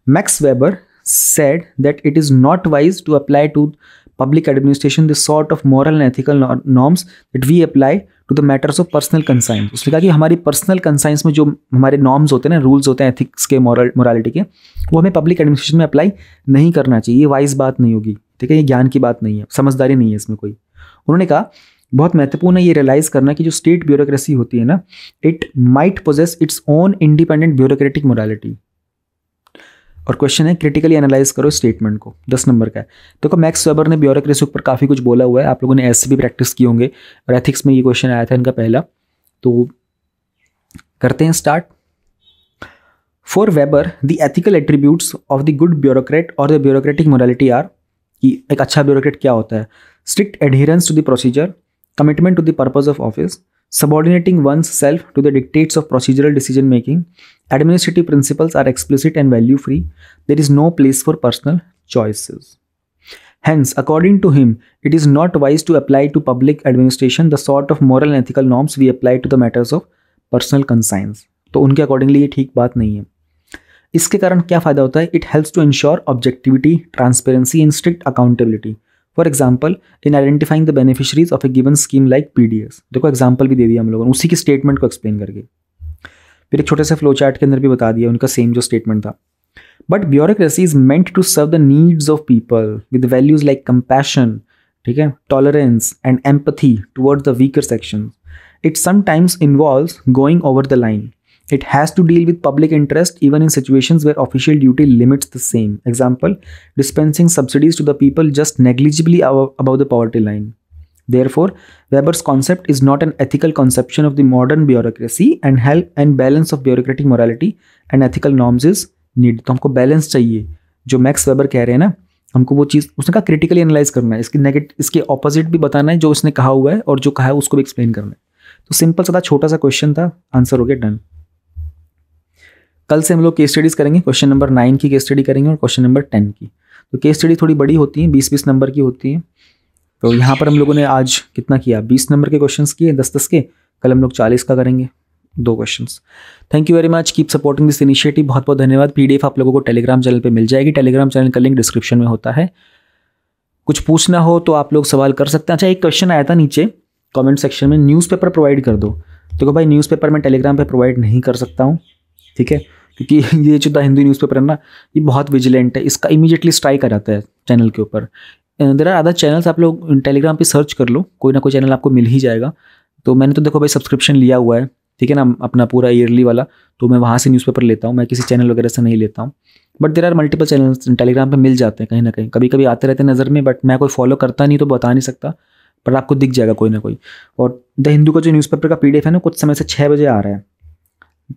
Max Weber said that it is not wise to apply to public administration the sort of moral and ethical norms that we apply to the matters of personal conscience. उसने कहा कि हमारी पर्सनल कंसाइंस में जो हमारे नॉर्म्स होते हैं ना, रूल्स होते हैं एथिक्स के, मोरालिटी के, वो हमें पब्लिक एडमिनिस्ट्रेशन में अप्लाई नहीं करना चाहिए। ये वाइज बात नहीं होगी, ठीक है, ये ज्ञान की बात नहीं है, समझदारी नहीं है इसमें कोई। उन्होंने कहा बहुत महत्वपूर्ण है ये रियलाइज करना कि जो स्टेट ब्यूरोक्रेसी होती है ना, it might possess its own independent bureaucratic morality. और क्वेश्चन है क्रिटिकली एनालाइज करो स्टेटमेंट को, 10 नंबर का है। देखो मैक्स वेबर ने ब्यूरोक्रेसी ऊपर काफ़ी कुछ बोला हुआ है, आप लोगों ने ऐसे भी प्रैक्टिस किए होंगे और एथिक्स में ये क्वेश्चन आया था इनका पहला। तो करते हैं start. For Weber the ethical attributes of the good bureaucrat और द ब्यूरोक्रेटिक मोरालिटी आर, कि एक अच्छा ब्यूरोक्रेट क्या होता है, strict adherence to the procedure, commitment to the purpose of office, subordinating one's self to the dictates of procedural decision making, administrative principles are explicit and value free, there is no place for personal choices. Hence, according to him, it is not wise to apply to public administration the sort of moral and ethical norms we apply to the matters of personal conscience. तो उनके अकॉर्डिंगली ये ठीक बात नहीं है। इसके कारण क्या फ़ायदा होता है, it helps to ensure objectivity, transparency and strict accountability. For example in identifying the beneficiaries of a given scheme like PDS। देखो एग्जाम्पल भी दे दिया हम लोगों ने उसी की स्टेटमेंट को एक्सप्लेन करके। फिर एक छोटे से फ्लो चार्ट के अंदर भी बता दिया उनका सेम जो स्टेटमेंट था। But bureaucracy is meant to serve the needs of people with values like compassion, ठीक है, tolerance and empathy towards the weaker sections. It sometimes involves going over the line. It has to deal with public interest even in situations where official duty limits the same. Example, dispensing subsidies to the people just negligibly above the poverty line. Therefore, Weber's concept is not an ethical conception of the modern bureaucracy, and help and balance of bureaucratic morality and ethical norms is needed. तो हमको बैलेंस चाहिए, जो मैक्स वेबर कह रहे हैं ना, हमको वो चीज़ उसने कहा क्रिटिकली एनालाइज करना है, इसके ऑपोजिट भी बताना है जो उसने कहा हुआ है, और जो कहा है उसको भी एक्सप्लेन करना है। तो सिंपल सा था, छोटा सा क्वेश्चन था, आंसर हो गया, डन। कल से हम लोग केस स्टडीज़ करेंगे, क्वेश्चन नंबर 9 की केस स्टडी करेंगे और क्वेश्चन नंबर 10 की। तो केस स्टडी थोड़ी बड़ी होती है, 20-20 नंबर की होती है। तो यहाँ पर हम लोगों ने आज कितना किया, 20 नंबर के क्वेश्चंस किए, 10-10 के। कल हम लोग 40 का करेंगे, 2 questions. Thank you very much, keep supporting this initiative. बहुत बहुत धन्यवाद। PDF आप लोगों को टेलीग्राम चैनल पे मिल जाएगी, टेलीग्राम चैनल का लिंक डिस्क्रिप्शन में होता है। कुछ पूछना हो तो आप लोग सवाल कर सकते हैं। अच्छा, एक क्वेश्चन आया था नीचे कमेंट सेक्शन में, न्यूज़पेपर प्रोवाइड कर दो। देखो भाई, न्यूज़पेपर मैं टेलीग्राम पे प्रोवाइड नहीं कर सकता हूँ, ठीक है, क्योंकि ये जो द हिंदू न्यूज़पेपर है ना, ये बहुत विजिलेंट है, इसका इमीडिएटली स्ट्राइक आ जाता है चैनल के ऊपर। देयर आर अदर चैनल्स, आप लोग टेलीग्राम पे सर्च कर लो, कोई ना कोई चैनल आपको मिल ही जाएगा। तो मैंने तो देखो भाई सब्सक्रिप्शन लिया हुआ है, ठीक है ना, अपना पूरा ईयरली वाला, तो मैं वहाँ से न्यूज़पेपर लेता हूँ, मैं किसी चैनल वगैरह से नहीं लेता हूँ। But there are multiple channels Telegram पे मिल जाते हैं कहीं ना कहीं, कभी कभी आते रहते हैं नज़र में, बट मैं कोई फॉलो करता नहीं तो बता नहीं सकता, पर आपको दिख जाएगा कोई ना कोई। और द हिंदू का जो न्यूज़पेपर का PDF है ना, कुछ समय से 6 बजे आ रहा है,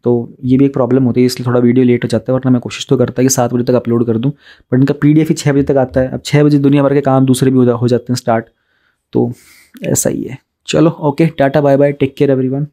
तो ये भी एक प्रॉब्लम होती है, इसलिए थोड़ा वीडियो लेट हो जाता है, वरना मैं कोशिश तो करता है कि 7 बजे तक अपलोड कर दूं, बट इनका PDF ही 6 बजे तक आता है। अब 6 बजे दुनिया भर के काम दूसरे भी हो जाते हैं स्टार्ट, तो ऐसा ही है। चलो okay, tata bye bye, take care everyone.